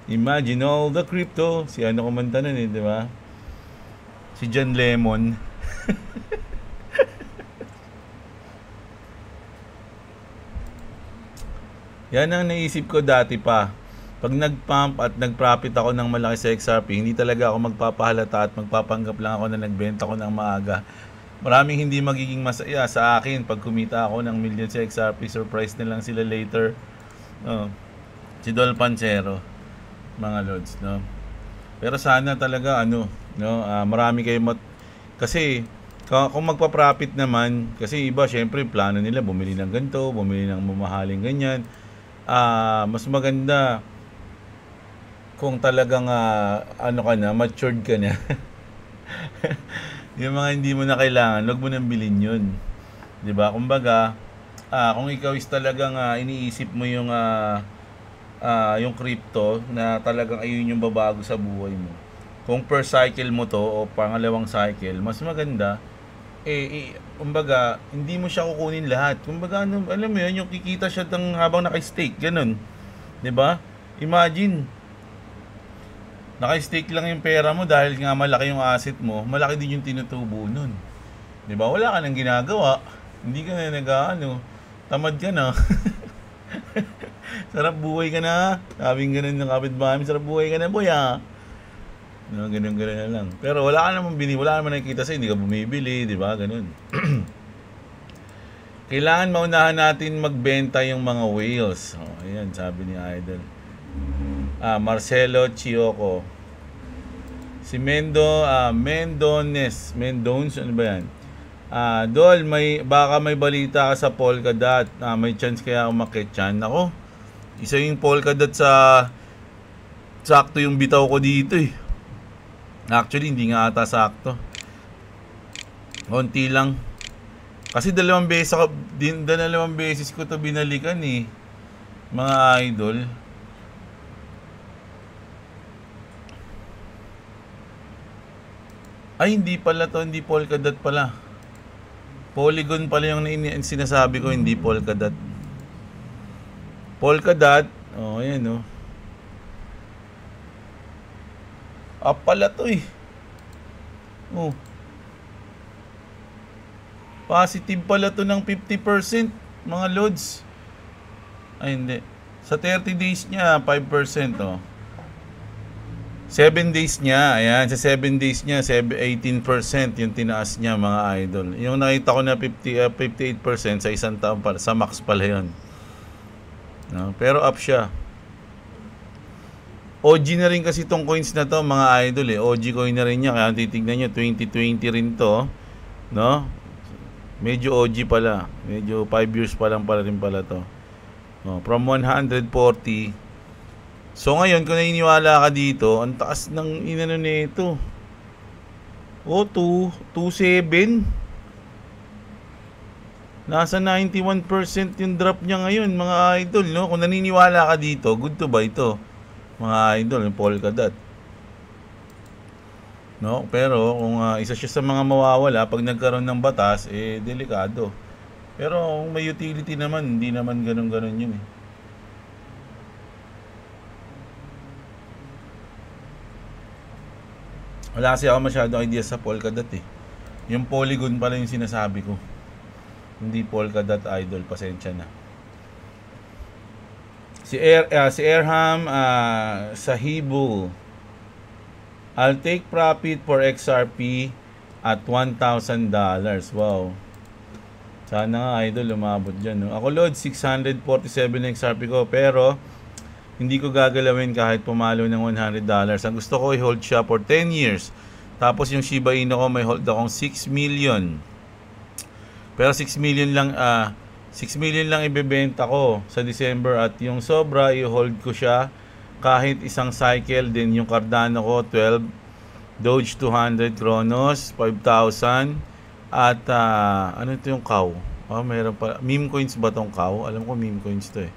Imagine All the Crypto. Si ano kumanta nun, di ba? Si John Lemon. Yan ang naisip ko dati pa. Pag nag-pump at nag-profit ako ng malaki sa XRP, hindi talaga ako magpapahalata at magpapanggap lang ako na nagbenta ko ng maaga. Maraming hindi magiging masaya sa akin pag kumita ako ng million sa XRP. Surprise na lang sila later. Si Dol Pancero, mga lods, no? Pero sana talaga marami kayo kasi kung magpa-profit naman, kasi iba syempre plano nila bumili ng ganito, bumili ng mamahaling ganyan. Mas maganda kung talagang matured ka na. Yung mga hindi mo na kailangan, wag mo nang bilhin yun. 'Di ba? Kumbaga, kung ikaw is talagang iniisip mo yung crypto na talagang ayun yung babago sa buhay mo. Kung per cycle mo to o pangalawang cycle, mas maganda kumbaga, hindi mo siya kukunin lahat. Kumbaga, alam mo yun, yung kikita siya habang naka-stake, ganun. 'Di ba? Imagine, naka-stake lang yung pera mo dahil nga malaki yung asset mo, malaki din yung tinutubo nun. 'Di ba? Wala ka nang ginagawa. Hindi ka na tamad ka na. Sarap buhay ka na. Sabing ganun ng kapitbahay, sarap buhay ka na, boy, ganun na lang. Pero wala ka namang wala naman nakikita sa'yo, hindi ka bumibili, 'di ba? Ganun. Kailangan maunahan natin magbenta yung mga whales. Ayan, sabi ni Idol. Marcelo Chioco. Si Mendones, ano ba yan? Dol, baka may balita ka sa Polkadot. May chance kaya umakit yan. Ako, isa yung Polkadot sakto yung bitaw ko dito eh. Actually, hindi nga ata sakto. Konti lang. Kasi dalawang beses ko to binalikan eh, mga idol. Ay, hindi pala to, hindi Polkadot pala. Polygon pala yung sinasabi ko, hindi Polkadot. Polkadot, ayan pala to eh. Positive pala to ng 50%, mga loads. Ay, hindi. Sa 30 days niya, 5%, 7 days niya, ayan, sa 7 days niya, 18% yung tinaas niya, mga idol. Yung nakita ko na 58% sa isang taon pala, sa max pala yun. Pero up siya. OG na rin kasi itong coins na to, mga idol eh. OG coin na rin niya, kaya titignan nyo, 2020 rin to, no? Medyo OG pala. Medyo 5 years pa lang pala rin pala to. From 140. So ngayon, kung naniniwala ka dito, ang taas ng inano nito. 27. Nasa 91% yung drop niya ngayon, mga idol, no? Kung naniniwala ka dito, good to buy ito, mga idol, yung Polkadot. No? Pero kung isa siya sa mga mawawala pag nagkaroon ng batas, delikado. Pero kung may utility naman, hindi naman ganun-ganun yun eh. Wala kasi ako masyadong idea sa Polkadot eh. Yung Polygon pala yung sinasabi ko. Hindi Polkadot, idol, pasensya na. Si Airham Sahibu. I'll take profit for XRP at $1,000. Wow. Sana nga, idol, umabot dyan. No? Ako, load, 647 na XRP ko. Pero, hindi ko gagalawin kahit pumalo ng $100. Ang gusto ko, i-hold siya for 10 years. Tapos yung Shiba Inu ko, may hold akong 6 million. Pero 6 million lang, 6 million lang ibebenta ko sa December, at yung sobra, i-hold ko siya kahit isang cycle din. Yung Cardano ko, 12, Doge 200, Cronos 5,000, at ano ito yung cow? Mayroon pa. Meme coins ba tong cow? Alam ko meme coins to eh.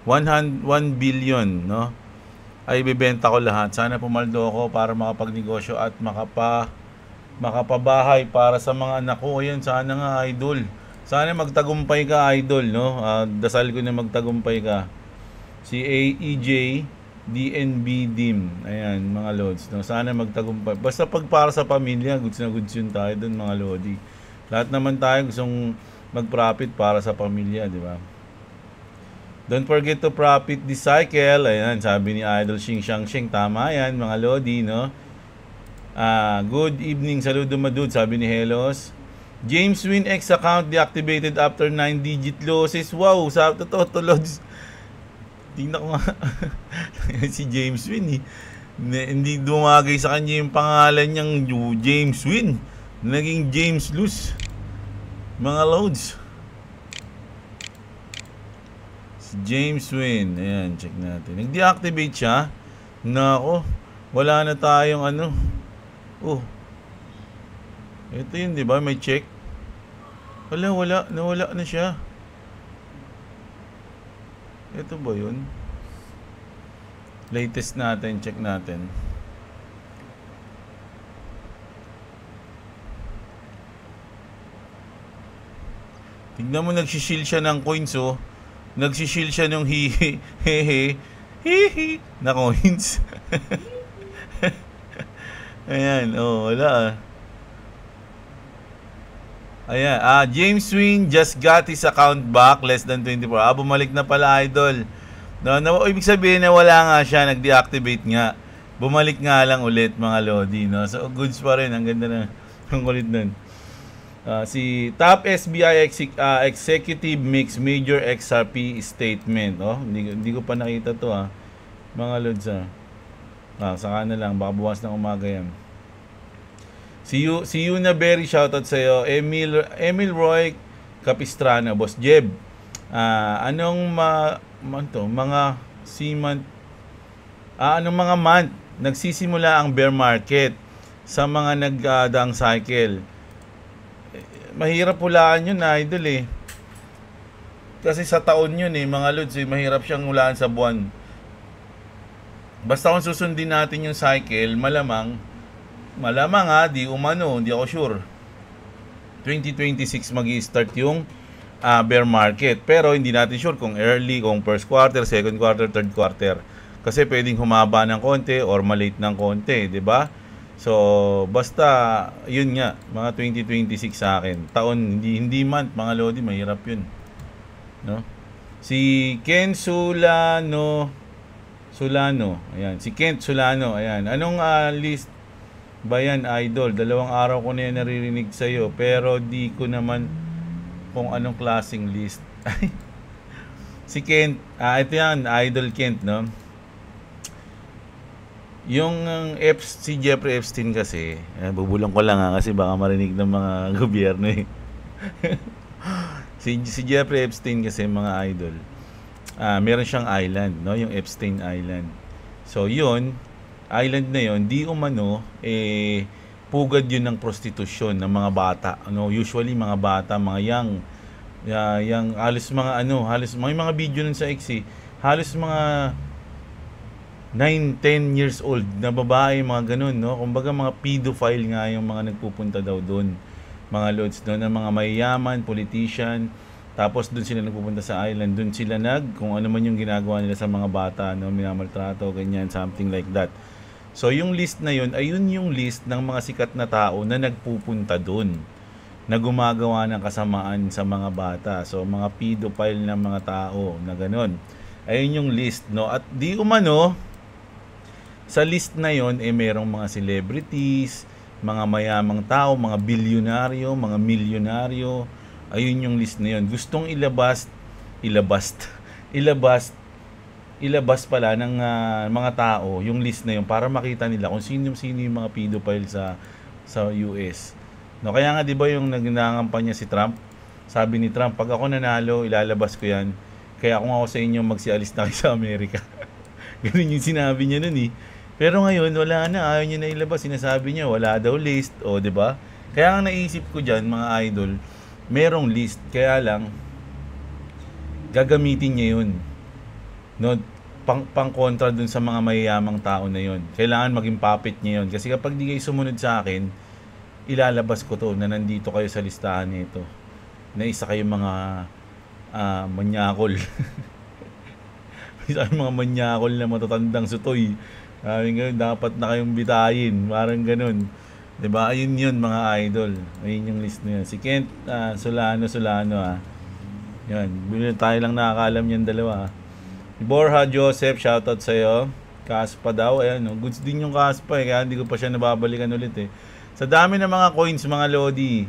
1 billion, no? Ay ibebenta ko lahat. Sana pumaldo ako para makapagnegosyo at makapabahay para sa mga anak ko. Ayan, sana nga, idol. Sana magtagumpay ka, idol, no? Dasal ko na magtagumpay ka. Si AEJ DNB Dim. Ayan, mga lods, no? Sana magtagumpay. Basta pag para sa pamilya, goods na goods yun tayo dun, mga lodi. Lahat naman tayo gustong mag-profit para sa pamilya, di ba? Don't forget to profit this cycle. Ayan, sabi ni Idol Shing Shang Shing. Tama yan, mga lodi, no? Good evening, saludo madud, sabi ni Helos. James Win X account deactivated after 9-digit losses. Wow, sabi totoo to, lods. Tingnan ko nga. Si James Win, eh. Hindi dumagay sa kanya yung pangalan niyang James Win. Naging James Luz. Mga loads. James Win. Ayan, check natin. Nag-deactivate siya. Nako, wala na tayong ano. Ito yun, di ba? May check. Wala. Nawala na siya. Ito ba yun? Latest natin. Check natin. Tignan mo, nagsishield siya ng coins, oh. Nagsishield siya ng hihi na coins. Ayan, wala. Ayan, James Win just got his account back less than 24. Bumalik na pala, idol. Ibig sabihin na wala nga siya, nag-deactivate nga. Bumalik nga lang ulit, mga lodi, no? So, goods pa rin. Ang ganda na. Ang kulit nun. Si Top SBI Executive Mix Major XRP Statement. Hindi ko pa nakita to, mga lods, saka na lang, baka bukas ng umaga yan. Si Yuna Berry, shoutout sa'yo. Emil Roy Capistrano, Boss Jeb. Anong mga month nagsisimula ang bear market sa mga nagdaang cycle? Mahirap hulaan yun, idol, eh. Kasi sa taon yun, eh, mga lods, eh, mahirap siyang hulaan sa buwan. Basta kung susundin natin yung cycle, malamang di umano, hindi ako sure. 2026 magi-start yung bear market. Pero hindi natin sure kung early, kung first quarter, second quarter, third quarter. Kasi pwedeng humaba ng konti or malate ng konti, di ba? So, basta, yun nga, mga 2026 sa akin. Taon, hindi month, mga lodi, mahirap yun. No? Si Ken Solano, ayan. Si Kent Solano, ayan. Anong list ba yan, idol? 2 araw ko na yan naririnig sa'yo, pero di ko naman kung anong klaseng list. Si Kent, ito yan, Idol Kent, no? Yung si Jeffrey Epstein kasi, bubulong ko lang kasi baka marinig ng mga gobyerno, eh. si Jeffrey Epstein kasi, mga idol, meron siyang island, no? Yung Epstein Island. So yun, island na yun, di umano, pugad yun ng prostitusyon ng mga bata, ano? Usually mga bata, mga young, halos may mga video nun sa X, halos mga 9-10 years old na babae, mga ganun, no? Kumbaga mga pedophile nga yung mga nagpupunta daw doon, mga lods, no? Ng mga mayayaman, politician, tapos doon sila nagpupunta sa island, doon sila kung ano man yung ginagawa nila sa mga bata, no? Minamaltrato, ganyan, something like that. So yung list na yun, ayun yung list ng mga sikat na tao na nagpupunta doon, na gumagawa ng kasamaan sa mga bata. So mga pedophile na mga tao na ganun. Ayun yung list, no? At di umano, sa list na yon, merong mga celebrities, mga mayamang tao, mga bilyonaryo, mga milyonaryo. Ayun yung list na yon. Gustong ilabas ilabas pala ng mga tao yung list na yun para makita nila kung sino yung mga pedophile sa US. No, kaya nga 'di ba yung nagnangampanya si Trump? Sabi ni Trump, pag ako nanalo, ilalabas ko 'yan. Kaya kung ako sa inyo, magsialis na kayo sa Amerika. Ganun yung sinabi niya nun eh. Pero ngayon, wala na. Ayaw niya na ilabas. Sinasabi niya, wala daw list. O, 'di ba? Kaya ang naisip ko dyan, mga idol, merong list. Kaya lang, gagamitin niya yun. No, pang-kontra dun sa mga mayayamang tao na yun. Kailangan maging puppet niya yun. Kasi kapag di kayo sumunod sa akin, ilalabas ko to na nandito kayo sa listahan nito. Na isa kayong mga manyakol. Isa kayong mga manyakol na matatandang sutoy. Sabi nga, dapat na kayong bitayin. Parang ganun. 'Di ba? Ayun yun, mga idol. Ayun yung list na yun. Si Kent Solano Yan. Tayo lang nakakaalam yan dalawa. Borja Joseph, shoutout sa'yo. Kaspa daw. Ayan, no? Goods din yung Kaspa kaya hindi ko pa siya nababalikan ulit Sa dami ng mga coins, mga Lodi,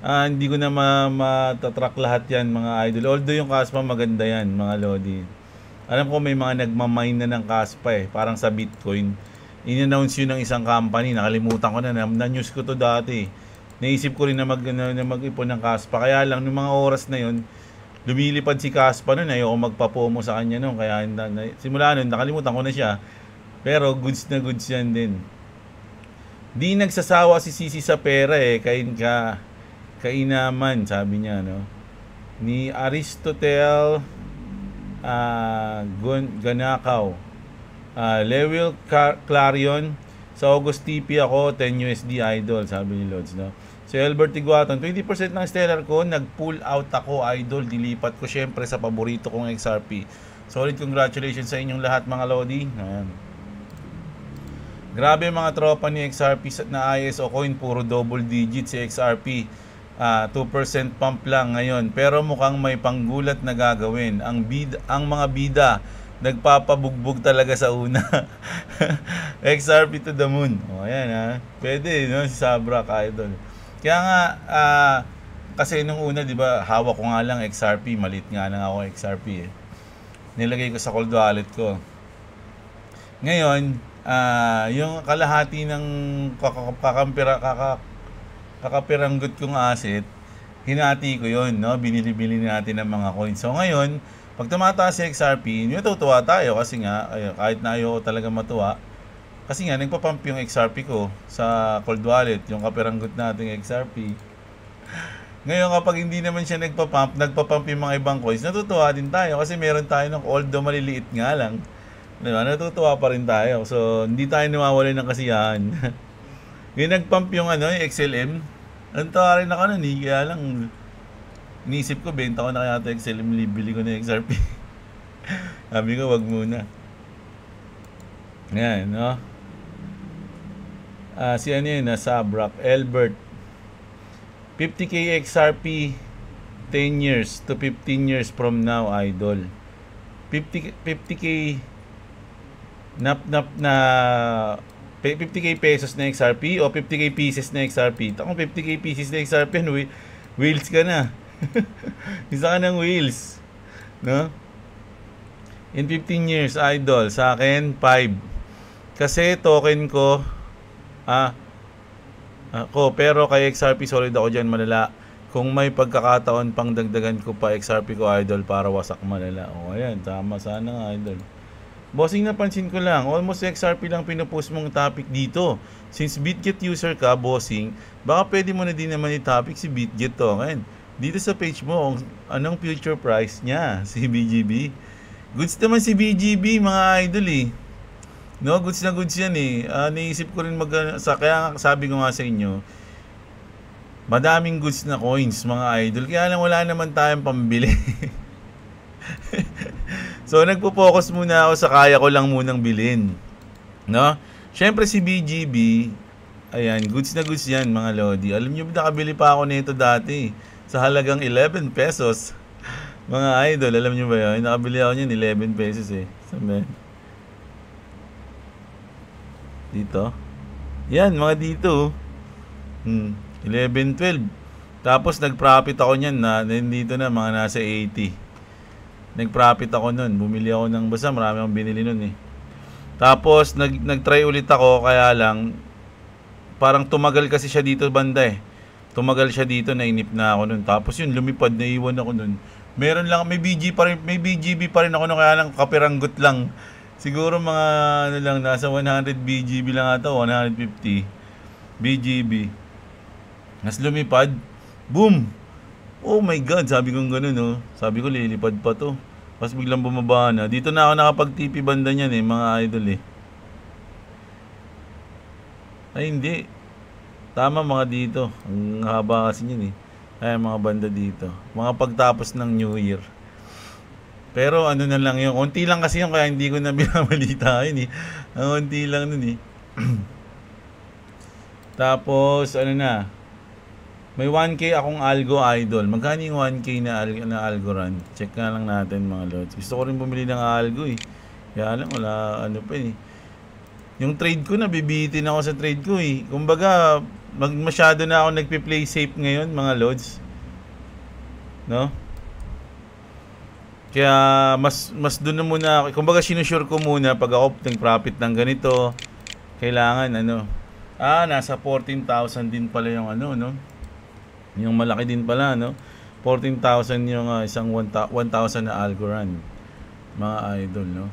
hindi ko na matatrack lahat yan, mga idol. Although yung Kaspa maganda yan, mga Lodi. Alam ko may mga nagmamine na ng Kaspa parang sa Bitcoin. In-announce yun ng isang company. Nakalimutan ko na news ko to dati. Naisip ko rin na mag-ipon ng Kaspa. Kaya lang, nung mga oras na yun, lumilipad si Kaspa nun, ayoko magpapomo sa kanya nun, kaya simula nun, nakalimutan ko na siya. Pero goods na goods yan din. Di nagsasawa si Sisi sa pera kainaman, sabi niya, no? Ni Aristotle Ganakaw. Lewil Clarion, sa August TP ako, 10 USD idol, sabi ni Lods, no? Si Albert Tiguaton, 20% ng stellar ko, nag-pull out ako, idol. Dilipat ko syempre sa paborito kong XRP. Solid congratulations sa inyong lahat, mga Lodi. Ayan. Grabe mga tropa ni XRP na ISO coin, puro double digit si XRP. 2% pump lang ngayon. Pero mukhang may panggulat na gagawin. Ang mga bida, nagpapabugbog talaga sa una. XRP to the moon. O, ayan Pwede, no? Si Sabrak, idol. Kaya nga, kasi nung una, di ba, hawak ko nga lang XRP, malit nga lang ako XRP Nilagay ko sa cold wallet ko. Ngayon, yung kalahati ng kakapiranggot kong asset, hinati ko yun, no? Binili-bili natin ng mga coins. So ngayon, pag tumataas si XRP, natutuwa tayo kasi nga, kahit na ayaw talaga matuwa, kasi nga, nagpapump yung XRP ko sa cold wallet, yung kapiranggot nating XRP. Ngayon, kapag hindi naman siya nagpapump yung mga ibang coins, natutuwa din tayo kasi meron tayo ng although maliliit nga lang. Diba? Natutuwa pa rin tayo. So, hindi tayo nawawala ng kasiyahan. Ngayon, nagpump yung yung XLM. Antawa rin ako nun kaya lang, inisip ko, benta ko na kaya ito XLM, bili ko na XRP. Sabi ko, wag muna. Ngayon, no? Si Sabrak, Albert, 50k XRP 10 years to 15 years from now, idol. 50k 50k pesos na XRP o 50k pieces na XRP. Kung 50k pieces na XRP, wheels ka na. Isa ka ng wheels, no? In 15 years, idol, sa akin 5. Kasi token ko pero kay XRP solid ako dyan, malala. Kung may pagkakataon pang dagdagan ko pa XRP ko, idol, para wasak malala. O ayan, tama sana nga, idol. Bossing, napansin ko lang, almost XRP lang pinupost mong topic dito. Since BitGet user ka, bossing, baka pwede mo na din naman i-topic si BitGet to. Ngayon, dito sa page mo, anong future price niya, si BGB? Goods naman si BGB, mga idol No, goods na goods yan naisip ko rin kaya sabi ko nga sa inyo, madaming goods na coins, mga idol. Kaya lang wala naman tayong pambili. So, nagpo-focus muna ako sa kaya ko lang munang bilhin. No? Siyempre si BGB, ayan, goods na goods yan, mga Lodi. Alam nyo, nakabili pa ako nito dati sa halagang 11 pesos. Mga idol, alam nyo ba yun? Nakabili ako niyan 11 pesos Sabi. Dito. Yan, mga dito. 11, 12. Tapos nag-profit ako niyan na dito na mga nasa 80. Nag-profit ako nun. Bumili ako ng basta marami akong binili nun eh. Tapos nag-try ulit ako kaya lang parang tumagal kasi siya dito banda eh. Tumagal siya dito, nainip na ako nun. Tapos yun, lumipad, naiwan ako nun. Meron lang, may BGB pa rin ako nun, kaya lang kapiranggot lang. Siguro mga ano lang, nasa 100 BGB lang ata, 150 BGB. Mas lumipad, boom! Oh my God, sabi kong ganun, oh. Sabi ko, lilipad pa to. Tapos biglang bumaba na. Dito na ako nakapag-TP banda niyan eh, mga idol eh. Ay, hindi. Tama mga dito. Ang haba kasi niyan eh. Ay, mga banda dito. Mga pagtapos ng New Year. Pero ano na lang yun. Unti lang kasi yun, kaya hindi ko na binabalitaan eh. Ang unti lang nun eh. Tapos, ano na. May 1K akong Algo Idol. Magkano yung 1K na Algo run? Check na lang natin mga lods. Gusto ko rin bumili ng Algo eh. Kaya lang, wala ano pa eh. Yung trade ko, nabibitin ako sa trade ko eh. Kumbaga, masyado na ako nagpe-play safe ngayon mga lods. No? Kaya mas doon na muna ako. Kumbaga, sinusure ko muna pag ako ng profit ng ganito. Kailangan ano. Nasa 14,000 din pala yung ano, no? Yung malaki din pala, no? 14,000 yung isang 1,000 na Algo run. Mga idol, no?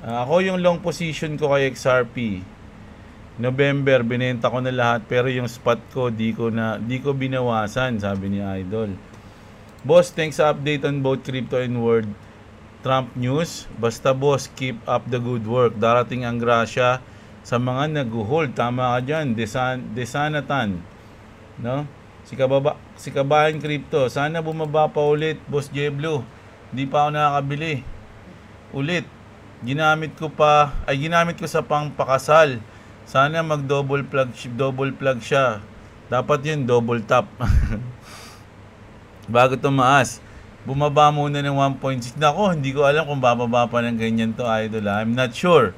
Ako yung long position ko kay XRP. November, binenta ko na lahat pero yung spot ko di ko binawasan, sabi ni Idol. Boss, thanks sa update on both crypto and world Trump news. Basta boss, keep up the good work. Darating ang grasya sa mga nag-hold. Tama ka dyan, Desanatan. No? Si Kabayan Crypto, sana bumaba pa ulit, Boss Jeblo. Di pa ako nakakabili. Ulit. Ginamit ko sa pangpakasal. Sana double plug siya. Dapat yun double tap. Bago tumaas. Bumaba muna ng 1.6. Nako, hindi ko alam kung bababa pa ng ganyan to, idol. I'm not sure.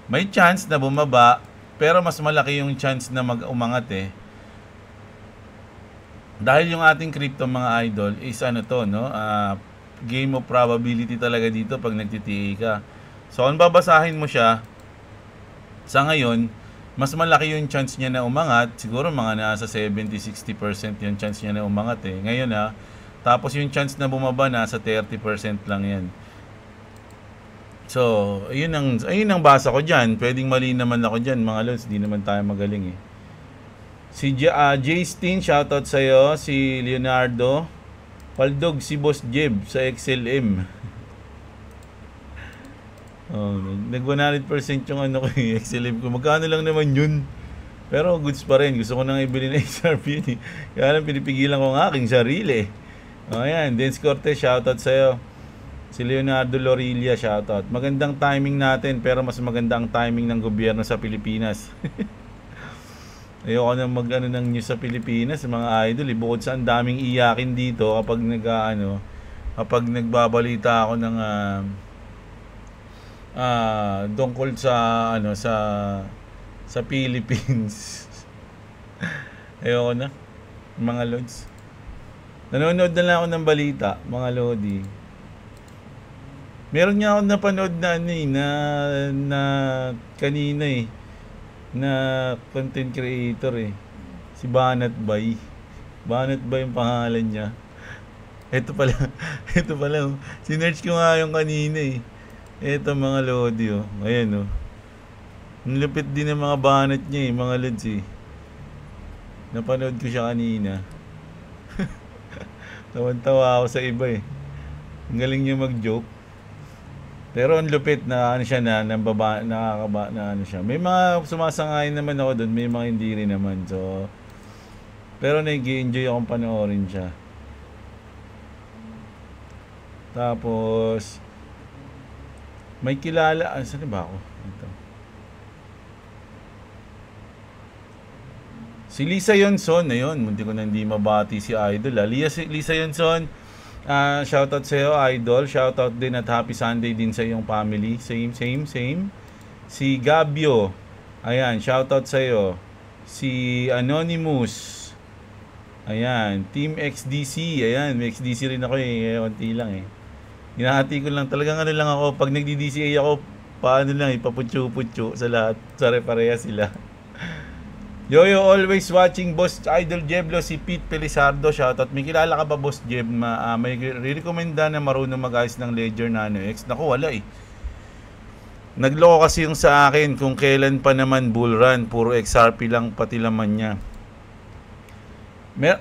May chance na bumaba, pero mas malaki yung chance na umangat eh. Dahil yung ating crypto mga idol is ano to, no? Game of probability talaga dito pag nagtitihi ka. So, kung babasahin mo siya, sa ngayon, mas malaki yung chance niya na umangat. Siguro mga nasa 70-60% yung chance niya na umangat eh. Ngayon tapos yung chance na bumaba nasa 30% lang yan. So, ayun ang basa ko dyan. Pwedeng mali naman ako dyan, mga lods. Di naman tayo magaling eh. Si Jay Steen, shoutout sa'yo. Si Leonardo. Paldog, si Boss Jeb sa XLM. Nag 100% yung ano ko yung XLM ko. Magkano lang naman yun. Pero goods pa rin. Gusto ko nang ibili na XRP yun eh. Kaya lang pinipigilan ko ang aking sarili. Ayan, Dance Cortez, shoutout sa'yo. Si Leonardo Lorilla, shoutout. Magandang timing natin, pero mas maganda ang timing ng gobyerno sa Pilipinas. Ayoko na mag-ano ng news sa Pilipinas, mga idol. Bukod sa ang daming iyakin dito kapag kapag nagbabalita ako ng tungkol sa sa Philippines. Ayoko na, mga lods. Nanonood na lang ako ng balita, mga lodi. Meron nga ako napanood na na kanina eh, na content creator eh. Si Banat Bay. Banat Bay yung pangalan niya. Ito pala, sinearch ko nga yung kanina eh. Ito mga lodi oh. Ayan oh. Nilupit din ng mga banat niya eh, mga lods eh. Napanood ko siya kanina. Tawan-tawa ako sa iba eh. Ang galing niya mag-joke. Pero ang lupit na ano siya nakakaba na ano siya. May mga sumasang-ayon naman ako doon, may mga hindi rin naman. So pero nag-enjoy akong panoorin siya. Tapos may kilala, saan ba ako? Ito. Si Lisa Yonson, ayun, munti ko na hindi mabati si Idol. Lisa Yonson, shoutout sa iyo, Idol. Shoutout din at happy Sunday din sa iyong family. Same. Si Gabio, ayan, shoutout sa iyo. Si Anonymous, Ayan, Team XDC. Ayan, may XDC rin ako eh. Konti lang eh. Hinahati ko lang. Talagang ano lang ako. Pag nagdi-DCA ako, paano lang, ipaputyo-putyo sa lahat. Sa pareha sila. Yoyo, always watching Boss Idol Jeblo, si Pete Pelizardo. Shoutout. May kilala ka ba, Boss Jeb? May re-recommenda na marunong mag-ayos ng Ledger Nano X? Naku, wala eh. Nagloko kasi yung sa akin kung kailan pa naman bull run. Puro XRP lang pati laman niya.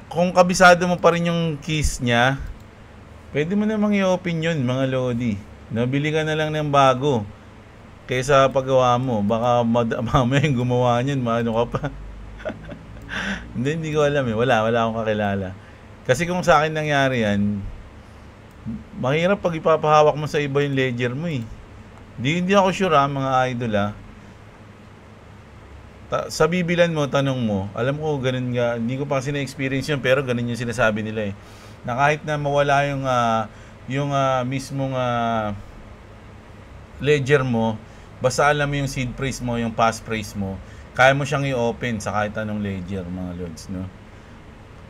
Kung kabisado mo pa rin yung keys niya, pwede mo namang i-open yun, mga Lodi. Nabili ka na lang ng bago kaysa paggawa mo. Baka mamaya yung gumawa niyan, maano ka pa. Hindi ko alam eh. Wala akong kakilala. Kasi kung sa akin nangyari yan, mahirap pag ipapahawak mo sa iba yung ledger mo eh. Hindi ako sure mga idol sa bibilan mo, tanong mo, alam ko ganun nga, hindi ko pa kasi na-experience yun, pero ganun yung sinasabi nila eh. Na kahit na mawala yung mismong ledger mo, basta alam mo yung seed phrase mo, yung pass phrase mo, kaya mo siyang i-open sa kahit anong ledger, mga lods, no?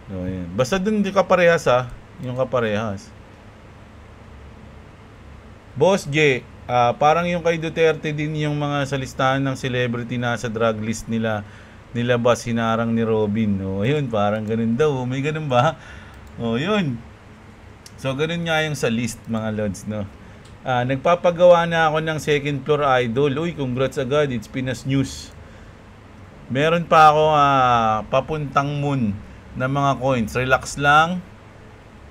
So, yan. Basta dun di kaparehas yung kaparehas. Boss J, parang yung kay Duterte din yung mga sa listahan ng celebrity na sa drug list nilabas hinarang ni Robin. Ayun, parang ganun daw. May ganun ba? Yun. So, ganun nga yung sa list, mga lods, no? Nagpapagawa na ako ng second floor idol. Uy, congrats agad. It's Pinas News. Meron pa ako papuntang moon na mga coins. Relax lang.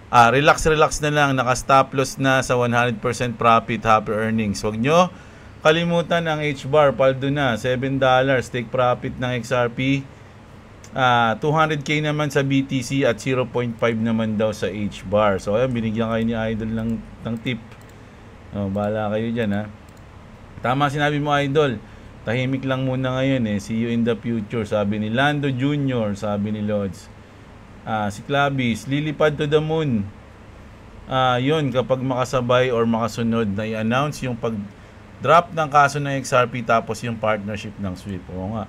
Relax na lang, naka-stop loss na sa 100% profit, happy earnings. Huwag nyo kalimutan ang H-bar, paldo na, $7, take profit ng XRP, 200k naman sa BTC at 0.5 naman daw sa H-bar. So ayun, binigyan kayo ni Idol ng tip. Bahala kayo dyan Tama sinabi mo, Idol, tahimik lang muna ngayon see you in the future, sabi ni Lando Jr., sabi ni Lods. Si Clavis, lilipad to the moon. Yun, kapag makasabay or makasunod na i-announce yung pag-drop ng kaso ng XRP tapos yung partnership ng SWIFT. Oo nga.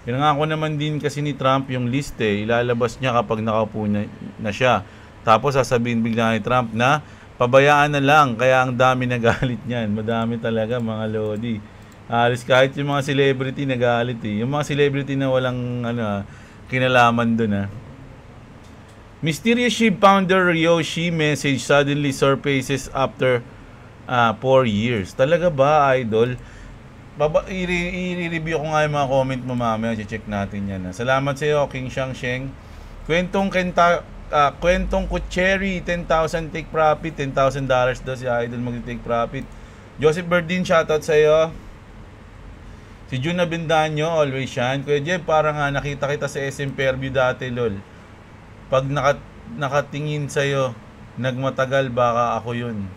Pinangako naman din kasi ni Trump yung list ilalabas niya kapag nakaupo na siya. Tapos sasabihin bigla ni Trump na pabayaan na lang, kaya ang dami nagalit niyan. Madami talaga, mga Lodi. Alis kahit yung mga celebrity nagalit Yung mga celebrity na walang kinalaman dun Mysterious Shib founder Ryoshi message suddenly surfaces after 4 years. Talaga ba, Idol? I-review ko nga yung mga comment mo mamaya. Check natin yan. Salamat sa iyo, King Shangsheng. Kwentong Kucheri, 10,000 take profit. $10,000 daw si Idol mag-take profit. Joseph Berdin, shoutout sa iyo. Si Jun Abindanyo, always yan. Kuya Jeb, parang nakita kita sa SM Fairview dati, lol. Pag nakatingin sa'yo, nagmatagal, baka ako yun.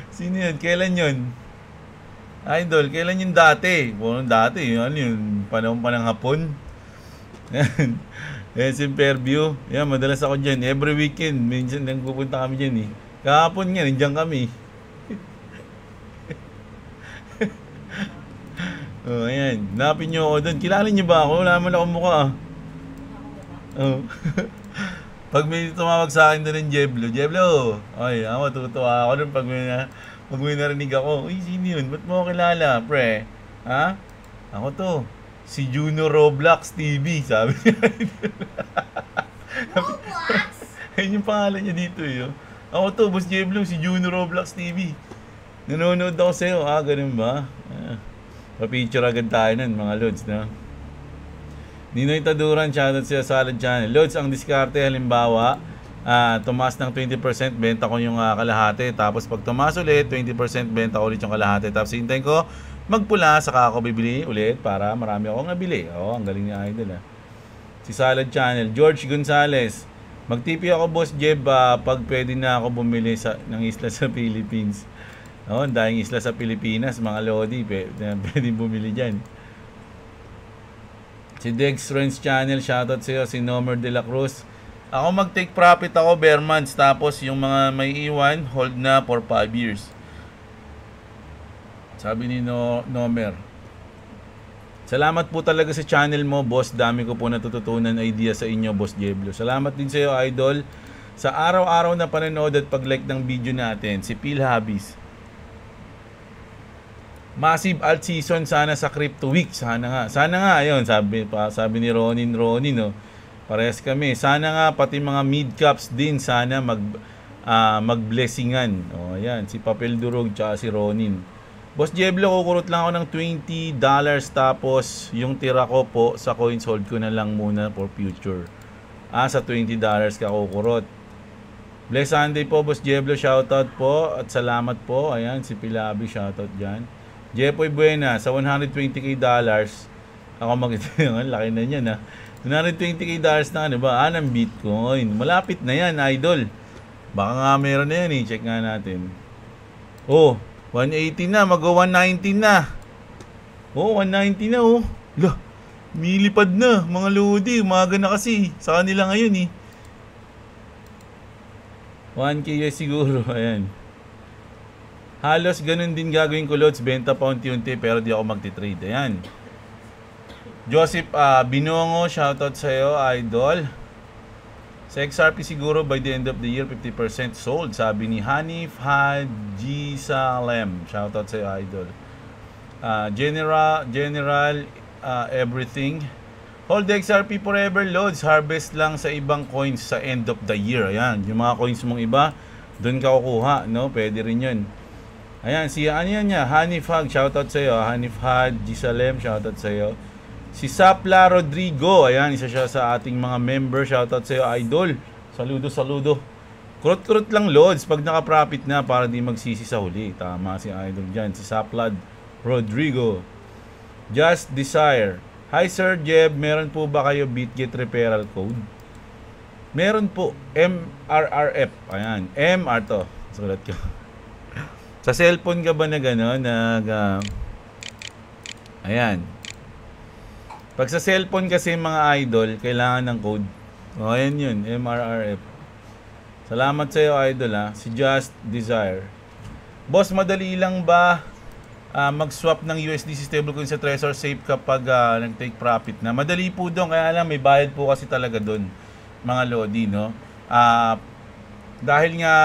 Sino yun? Kailan yun? Idol, kailan yun dati? Dati, yun, panahon pa ng hapon. SM Fairview. Yan, madalas ako dyan. Every weekend, minsan nang pupunta kami dyan Kahapon nga, nandiyan kami. Ayan. Napin nyo ako doon. Kilala nyo ba ako? Wala man akong mukha Pag may tumawag sa akin doon ng Jeblo, ay, matutuwa ako doon pag may narinig ako. Uy, sino yun? Ba't mo ako kilala, pre? Ako to, si Juno Roblox TV, sabi niya. Roblox? Ayun yung pangalan niya dito Ako to, Boss Jeblo, si Juno Roblox TV. Nanonood ako sa'yo. Ganun ba? Pa-picture agad tayo nun, mga lods, Ninoy Taduran, shoutout siya sa Salad Channel. Lods, ang diskarte, halimbawa, tumaas ng 20%, benta ko yung kalahati. Tapos pag tumaas ulit, 20%, benta ko ulit yung kalahati. Tapos hintayin ko magpula, saka ako bibili ulit para marami akong nabili. Ang galing ni Idol Si Salad Channel. George Gonzales, mag-TP ako, Boss Jeb, pag pwede na ako bumili ng isla sa Philippines. Ang dahing isla sa Pilipinas, mga Lodi, pwede bumili dyan. Si Dex Friends Channel, shoutout sa iyo. Si Nomer De La Cruz, ako mag-take profit ako bare months, tapos yung mga may iwan, hold na for 5 years. Sabi ni Nomer. Salamat po talaga sa channel mo, boss. Dami ko po natututunan idea sa inyo, boss Jeblo. Salamat din sa iyo, idol, sa araw-araw na panonood at pag-like ng video natin. Si Phil Habis. Massive alt season sana sa Crypto Week. Sana nga, ayun, sabi ni Ronin, no. Parehas kami. Sana nga pati mga mid-caps din sana mag-blessingan. O, ayan, si Papel Durog tsaka si Ronin. Boss Jeblo, kukurot lang ako ng $20 tapos yung tira ko po sa coins hold ko na lang muna for future. Sa $20 ka kukurot. Bless Sunday po, Boss Jeblo. Shoutout po at salamat po. Ayan, si Pilabi, shoutout dyan. Jepoy Buena, sa $120k ako laki na yan ha. $120k na ano ba? Ng Bitcoin. Malapit na yan, idol. Baka nga meron na yan eh. Check nga natin. 180 na, mag-190 na. 190 na Lah, milipad na, mga lodi. Umaga na kasi. Sa kanila ngayon eh. 1K siguro, ayan. Halos ganun din gagawin ko, loads. Benta pa unti-unti pero di ako magti-trade. Ayan. Joseph Binongo, shoutout sa'yo, idol. Sa XRP siguro by the end of the year 50% sold, sabi ni Hanif Haji Salem. Shoutout sa iyo, idol. General everything. Hold the XRP forever, loads. Harvest lang sa ibang coins sa end of the year. Ayan, yung mga coins mong iba, doon ka kukuha, no? Pwede rin 'yun. Ayan, Hanif Hag, shoutout sa iyo. Hanif Haji Salem, shoutout sa iyo. Si Sapla Rodrigo, ayan, isa siya sa ating mga member. Shoutout sa iyo, idol. Saludo. Kurot-kurot lang, loads, pag naka-profit na para di magsisi sa huli. Tama si idol dyan. Si Sapla Rodrigo. Just Desire. Hi Sir Jeb, meron po ba kayo BitGet referral code? Meron po. MRRF. Ayan, MR to. Sulat ko. Sa cellphone ka ba na gano'n? Ayan. Pag sa cellphone kasi mga idol, kailangan ng code. Ayan yun, MRRF. Salamat sa iyo, idol ha. Si Just Desire. Boss, madali lang ba mag-swap ng USDC stablecoin sa Trezor Safe kapag nag-take profit na? Madali po doon, kaya lang may bayad po kasi talaga doon, mga lodi, no? Dahil nga,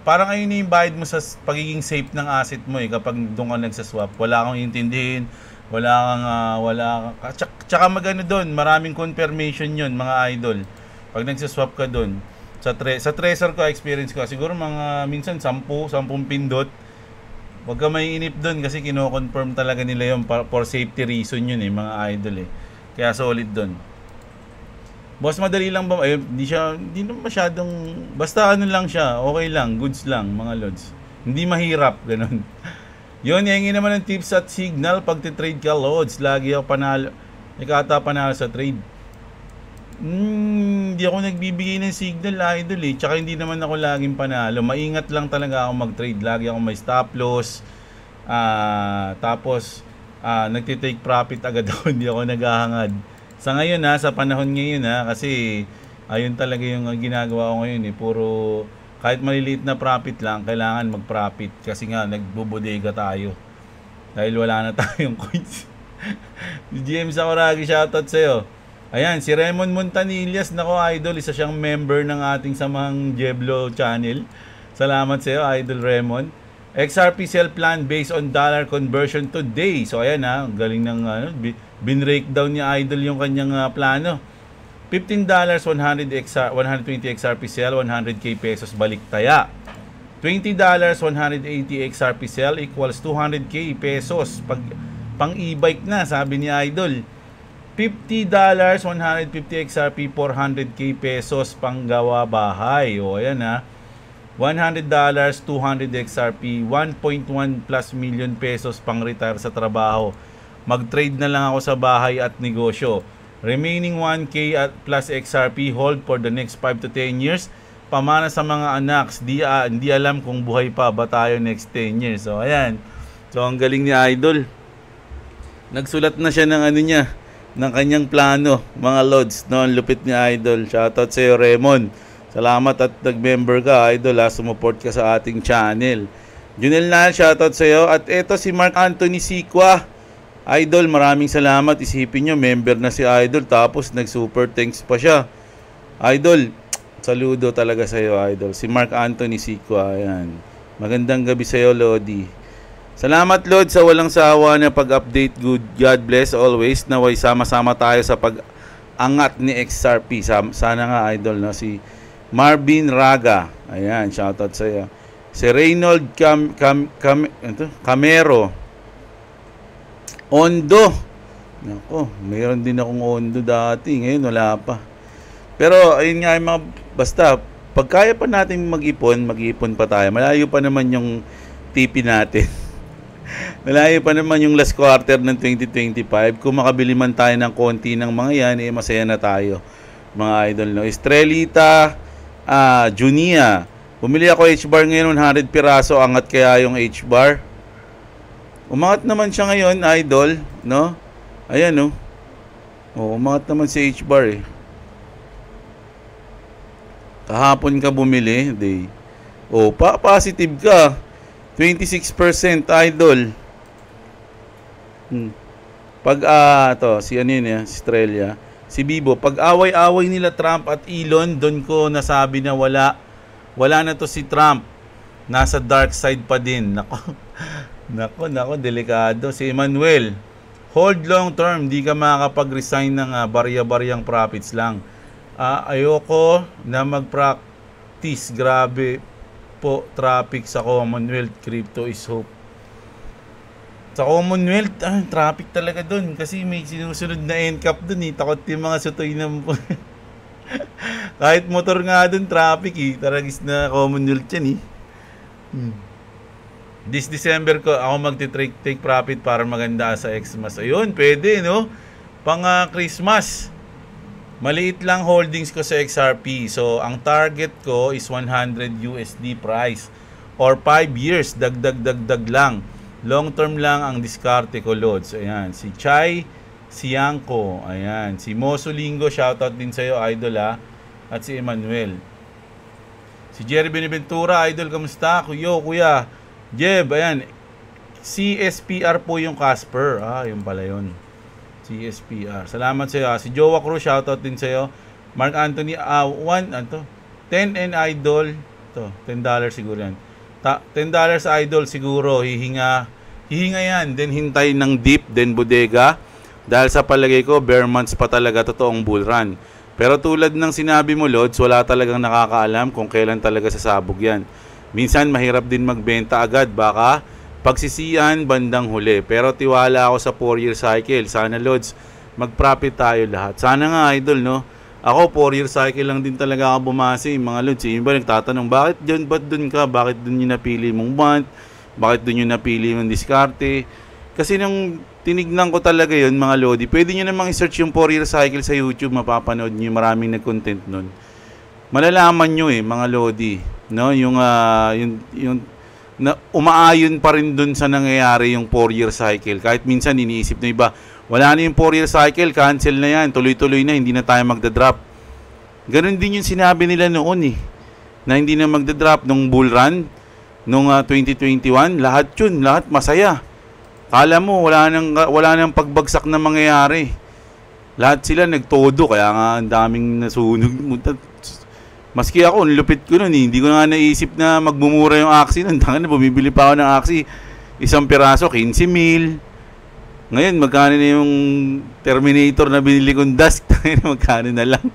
parang ayun yung bayad mo sa pagiging safe ng asset mo kapag doon ka nagsaswap. Wala kang intindihin. Tsaka magano doon, maraming confirmation yun, mga idol. Pag nagsaswap ka doon, sa Trezor ko, experience ko, siguro mga minsan 10 pindot. Huwag ka maiinip doon kasi kino-confirm talaga nila yun for safety reason yun mga idol Kaya solid doon. Boss, madali lang ba? Hindi naman masyadong, basta ano lang siya, okay lang, goods lang, mga lods. Hindi mahirap, ganun. Yun, hingin naman ng tips at signal pag titrade ka, loads. Lagi ako panalo. Ikata panalo sa trade. Hindi ako nagbibigay ng signal, idol Tsaka hindi naman ako laging panalo. Maingat lang talaga ako mag-trade. Lagi ako may stop loss. Tapos, nagtitake profit agad ako. Hindi ako naghahangad. Sa ngayon sa panahon ngayon kasi ayun talaga yung ginagawa ko ngayon Puro... Kahit maliliit na profit lang, kailangan mag-profit kasi nga nagbubodega tayo. Dahil wala na tayong coins. Si GM Sakuragi, shoutout sa'yo. Ayan, si Raymond Montanillas, nako idol, isa siyang member ng ating samang Jeblo channel. Salamat sa'yo, idol Raymond. XRP sell plan based on dollar conversion today. So ayan galing ng bin-breakdown niya idol yung kanyang plano. $15, 120 XRP sell, 100k pesos balik taya. $20, 180 XRP sell equals 200k pesos pang e-bike na, sabi ni idol. $50, 150 XRP, 400k pesos pang gawa bahay. O ayan $100, 200 XRP, 1.1 plus million pesos pang retire sa trabaho. Mag-trade na lang ako sa bahay at negosyo. Remaining 1K at plus XRP hold for the next 5 to 10 years. Pamana sa mga anak, hindi alam kung buhay pa ba tayo next 10 years. So ayan. So ang galing ni idol. Nagsulat na siya ng ng kanyang plano, mga lods, no? Ang lupit ni idol. Shoutout sa iyo, Raymond. Salamat at nag-member ka, idol sumuport ka sa ating channel. Junel Nal, shoutout sa iyo. At eto si Mark Anthony Sikwa. Idol, maraming salamat. Isipin nyo, member na si Idol, tapos nag-super thanks pa siya. Idol, saludo talaga sa'yo, Idol. Si Mark Anthony Sikwa, ayan. Magandang gabi sa'yo, Lodi. Salamat, Lord, sa walang sawa na pag-update. Good, God bless always. Naway sama-sama tayo sa pag-angat ni XRP. Sana nga, Idol, no? Si Marvin Raga, ayan, shoutout sa'yo. Si Reynold Camero, Ondo. Nako, mayroon din akong Ondo dati. Ngayon wala pa. Pero ayun nga, mga, basta pag kaya pa natin mag-ipon pa tayo. Malayo pa naman yung TP natin. Malayo pa naman yung last quarter ng 2025. Kung makabili man tayo ng konti ng mga yan, eh masaya na tayo. Mga idol, no? Estrelita Junia. Bumili ako H-bar ngayon, 100 piraso. Angat kaya yung H-bar? Umangat naman siya ngayon, idol, no? Ayan, no? Oh, umangat naman si H-bar, eh. Kahapon ka bumili, day. Oh, positive ka. 26%, idol. Pag, si ano yun, si Estrella. Si Bibo, pag away-away nila Trump at Elon, doon ko nasabi na wala na to si Trump. Nasa dark side pa din. Nako, delikado. Si Emmanuel, hold long term, di ka makakapag-resign ng barya-baryang profits lang. Ayoko na mag-practice. Grabe po traffic sa Commonwealth. Crypto is hope. Sa Commonwealth, traffic talaga dun. Kasi may sinusunod na NCAP dun, eh. Takot yung mga sutoy na kahit motor nga dun, traffic, eh. Taragis na Commonwealth yan, eh. This December ko ako magti-take profit para maganda sa Xmas. Ayun, pwede, no? Pang Christmas. Maliit lang holdings ko sa XRP. So, ang target ko is 100 USD price. Or 5 years, dagdag lang. Long term lang ang diskarte ko, Lods. Ayan, si Chai Siangco. Ayan, si Moso Lingo, shoutout din sa'yo, idol, ha? At si Emmanuel. Si Jerry Benaventura, idol, kamusta? Kuya. Jeb, ayan. CSPR po yung Casper. Yung pala yun. CSPR. Salamat sa'yo. Si Jowa Cruz, shoutout din sa'yo. Mark Anthony, 10 and idol. Ito, $10 siguro yan. $10 idol siguro. Hihinga yan. Then hintay ng dip, then bodega. Dahil sa palagay ko, bare months pa talaga totoong bull run. Pero tulad ng sinabi mo, Lods, wala talagang nakakaalam kung kailan talaga sasabog yan. Minsan, mahirap din magbenta agad. Baka pagsisiyan bandang huli. Pero tiwala ako sa 4-year cycle. Sana, Lods, mag-profit tayo lahat. Sana nga, idol, no? Ako, 4-year cycle lang din talaga ako bumasi. Mga Lods, yung iba nagtatanong, ba't dun ka? Bakit dun yung napili mong month? Bakit dun yung napili mong diskarte? Kasi nung tinignan ko talaga yun, mga Lodi, pwede nyo namang i-search yung 4-year cycle sa YouTube, mapapanood nyo, maraming nag-content nun. Malalaman nyo mga Lodi, no? Yung na umaayon pa rin dun sa nangyayari yung 4-year cycle. Kahit minsan iniisip na iba, wala na yung 4-year cycle, cancel na yan, tuloy-tuloy na, hindi na tayo magdadrop. Ganon din yung sinabi nila noon, na hindi na magdadrop nung bull run, nung 2021, lahat masaya. Kala mo, wala nang pagbagsak na mangyayari. Lahat sila nagtodo, kaya nga ang daming nasunog. Maski ako, lupit ko nun, hindi ko nga naisip na magmumura yung Axie nun. Tangan na, bumibili pa ako ng Axie. Isang piraso, 15,000. Ngayon, magkano na yung Terminator na binili kong Dusk? Magkano na lang.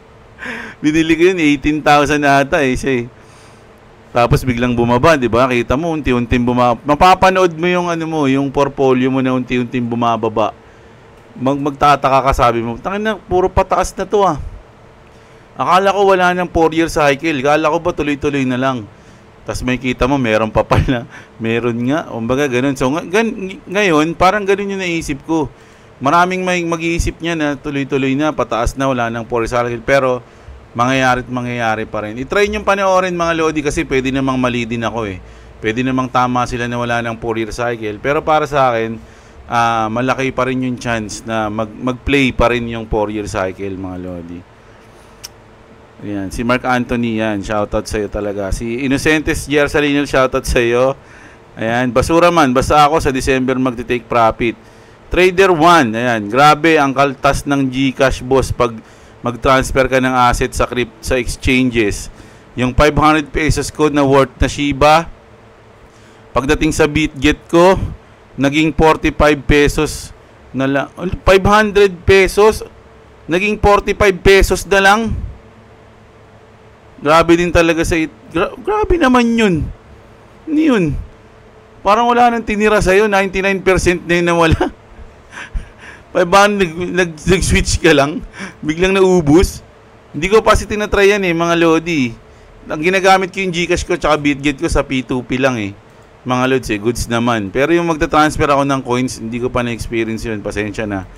Binili ko yun, 18,000 ata siya Tapos biglang bumaba, 'di ba? Kita mo unti-unting bumaba. Mapapanood mo yung yung portfolio mo na unti-unting bumababa. Magtataka ka, sabi mo, tangin na, puro pataas na 'to Akala ko wala nang 4-year cycle. Akala ko ba tuloy-tuloy na lang. Tapos may kita mo, meron pa pala. Meron nga. Kumbaga ganun. So ngayon, parang ganun yung naisip ko. Maraming may mag-iisip niya na tuloy-tuloy na, pataas na, wala nang 4-year cycle. Pero mangyayari pa rin. I-try nyo panoorin, mga Lodi, kasi pwede namang mali din ako Pwede namang tama sila na wala ng 4-year cycle. Pero para sa akin, malaki pa rin yung chance na mag-play pa rin yung 4-year cycle, mga Lodi. Ayan, si Mark Anthony yan, shoutout sa iyo talaga. Si Innocentes Jersalino, shoutout sa iyo. Ayan, basura man, basta ako sa December magti-take profit. Trader 1, ayan, grabe ang kaltas ng GCash boss pag mag-transfer ka ng asset sa exchanges. Yung 500 pesos ko na worth na Shiba, pagdating sa BitGet ko, naging 45 pesos na lang. 500 pesos, naging 45 pesos na lang. Grabe din talaga grabe naman yun. Ano yun? Parang wala nang tinira sa'yo, 99% na yun na wala. 500, nag-switch ka lang, biglang naubos. Hindi ko pa tinatry yan mga Lodi. Ang ginagamit ko yung GCash ko tsaka BitGet ko sa P2P lang mga Lods goods naman. Pero yung magta-transfer ako ng coins, hindi ko pa na-experience yun, pasensya na.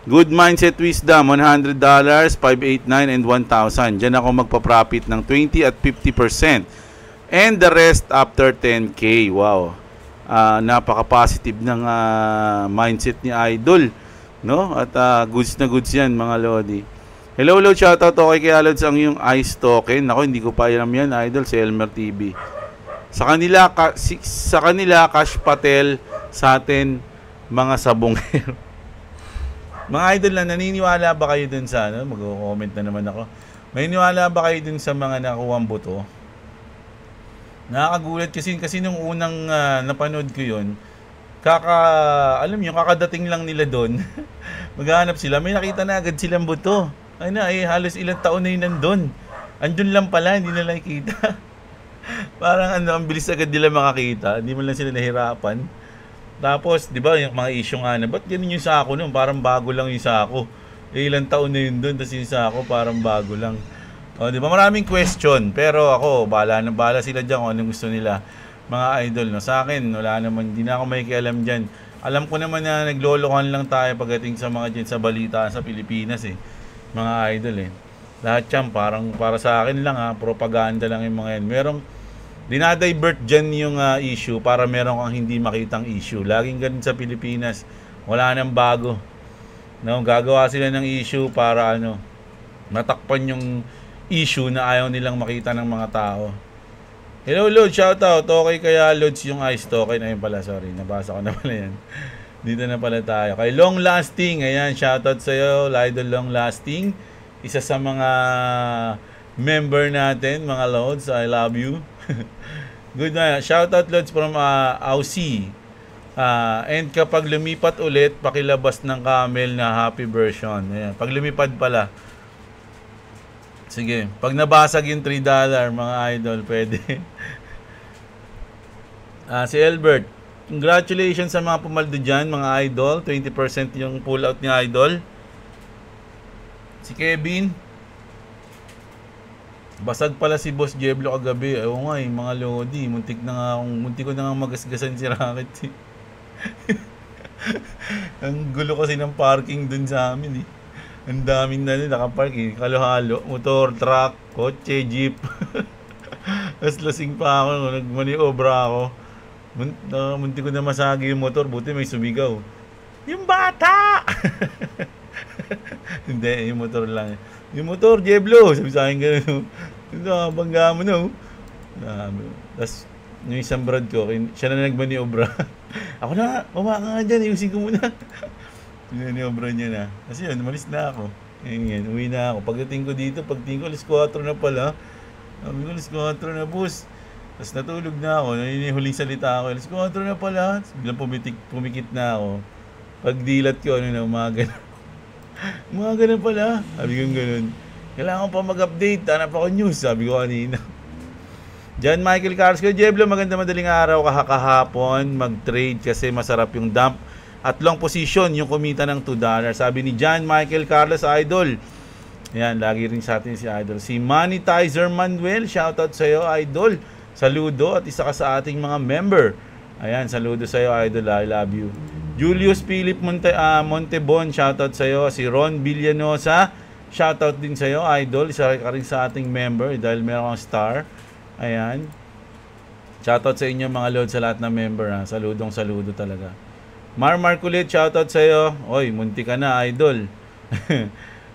Good Mindset Wisdom, $100, 589 and 1,000. Diyan ako magpa-profit ng 20 at 50%. And the rest after 10K. Wow. Napaka-positive ng mindset ni Idol. No? At goods na goods yan mga Lodi. Hello, shoutout okay kay Alods ang yung ICE token. Ako, hindi ko pa alam yan, Idol, sa Elmer TV. Sa kanila, Cash Patel, sa atin, mga sabongero. Mga Idol, naniniwala ba kayo dun sa, mag-comment na naman ako. Naniniwala ba kayo dun sa mga nakuwang buto? Nakakagulat kasi nung unang napanood ko yun, kakadating lang nila doon. Maghahanap sila, may nakita na agad silang buto. Halos ilang taon na yun nandun. Andun lang pala, hindi na nakikita. Parang ang bilis agad nila makakita. Hindi man lang sila nahirapan. Tapos, di ba, yung mga issue nga ba't ganun yung sako nun? Parang bago lang yung sako. Ilang taon na yun doon, tapos yung sako parang bago lang. Di ba, maraming question. Pero ako, bahala sila dyan kung anong gusto nila. Mga Idol, sa akin, wala naman, hindi na ako makikialam dyan. Alam ko naman na naglolokohan lang tayo pagdating sa mga dyan sa balita sa Pilipinas mga Idol Lahat yan, parang para sa akin lang propaganda lang yung mga yan. Merong dinadivert dyan yung issue para meron kang hindi makitang issue. Laging ganun sa Pilipinas. Wala nang bago. Gagawa sila ng issue para matakpan yung issue na ayaw nilang makita ng mga tao. Hello, Lord. Shoutout. Okay kaya, Lods, yung ICE token. Ayun pala, sorry. Nabasa ko na pala yan. Dito na pala tayo. Kay Long Lasting. Ayan, shoutout sa'yo. Idol Long Lasting. Isa sa mga member natin, mga Lods. I love you. Good na. Shoutout, Lods, from Aussie. And kapag lumipat ulit, pakilabas ng camel na happy version. Ayan. Pag lumipad pala. Sige, pag nabasag yung $3, mga Idol, pwede. Si Albert, congratulations sa mga pumaldo dyan, mga Idol. 20% yung pull out ni Idol. Si Kevin, basag pala si Boss Jeblo kagabi. Oo nga mga Lodi, muntik ko na nga magasgasan si Rocket. Ang gulo kasi ng parking dun sa amin Ang daming nakapark Halo-halo, motor, truck, kotse, jeep. Tapos lasing pa ako, nagmaniobra ako. Munti ko na masagi yung motor, buti may sumigaw. Yung bata! Hindi, yung motor lang. Yung motor, Jeblo! Sabi sa akin gano'n. Bangga mo Tapos, yung isang brad ko, siya na nagmaniobra. Ako na, ka nga dyan, iusin ko muna. Niobra niya na. Kasi yun, umalis na ako. Ngayon, uwi na ako. Pagdating ko dito, alas 4 na pala. Alas 4 na, boss. Tapos natulog na ako. Huling salita ako. Alas 4 na pala. Biglang pumikit na ako. Pagdilat ko, umaga na. Umaga na pala. Sabi ko ganun. Kailangan pa mag-update. Hanap ako news. Sabi ko kanina. John Michael Carrasco, Jeblo, maganda madaling araw kahapon. Mag-trade kasi masarap yung dump. At long position, yung kumita ng $2. Sabi ni John Michael Carlos, Idol. Ayan, lagi rin sa atin si Idol. Si Monetizer Manuel, shoutout sa iyo, Idol. Saludo at isa ka sa ating mga member. Ayan, saludo sa iyo, Idol. I love you. Julius Philip Montebon, shoutout sa iyo. Si Ron Villanosa, shoutout din sa iyo, Idol. Isa ka rin sa ating member dahil meron kang star. Ayan. Shoutout sa inyo mga Lord sa lahat ng member. Saludong saludo talaga. Marmar Kulit, shoutout sa iyo. Oy, munti ka na, Idol.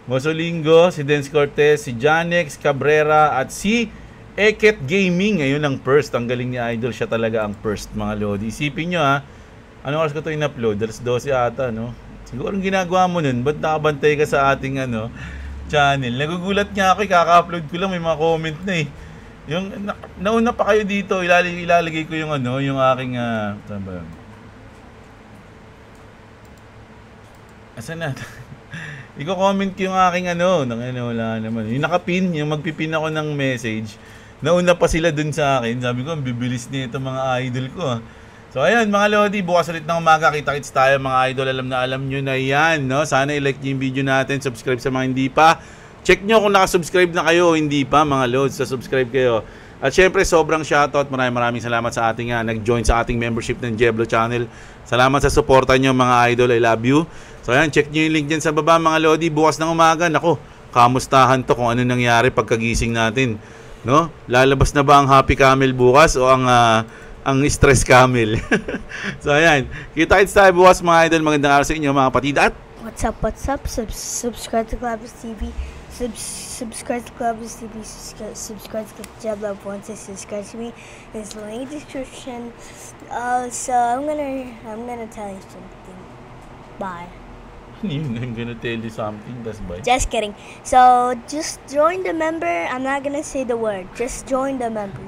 Mosolingo, si Dance Cortez, si Janex Cabrera, at si Eket Gaming. Ngayon ang first. Ang galing ni Idol. Siya talaga ang first, mga Lodi. Isipin nyo Ano oras ko ito in-upload? 12 ata, no? Siguro ang ginagawa mo nun, ba't nakabantay ka sa ating channel? Nagugulat nga ako, kaka-upload ko lang, may mga comment na eh. Yung, nauna pa kayo dito, ilalagay ko yung yung aking, saan ba yun? Asan na? Iko-comment ko yung aking wala naman. Yung nakapin, yung magpipin ako ng message, nauna pa sila dun sa akin. Sabi ko, ang bibilis nito mga idol ko. So ayan mga Lodi, bukas ulit ng umaga, kita-kits tayo mga idol. Alam nyo na yan, no? Sana i-like nyo yung video natin, subscribe sa mga hindi pa. Check nyo kung nakasubscribe na kayo o hindi pa mga Lods, subscribe kayo. At syempre sobrang shoutout, maraming salamat sa ating nag-join sa ating membership ng Jeblo Channel. Salamat sa suporta nyo mga idol, I love you. So ayan, check nyo yung link dyan sa baba mga Lodi, bukas ng umaga. Nako, kamustahan to kung ano nangyari pagkagising natin, no? Lalabas na ba ang Happy Camel bukas o ang Stress Camel? So ayan, kita-kits tayo bukas mga idol. Magandang araw sa inyo mga kapatid. At what's up? Subscribe to Clavus TV. Subscribe to Clavus TV. Subscribe to Jeblo once they subscribe to me. There's the link in the description. So I'm gonna tell you something. Bye. I'm gonna tell you something. That's bye. Just kidding. So just join the member. I'm not gonna say the word. Just join the member.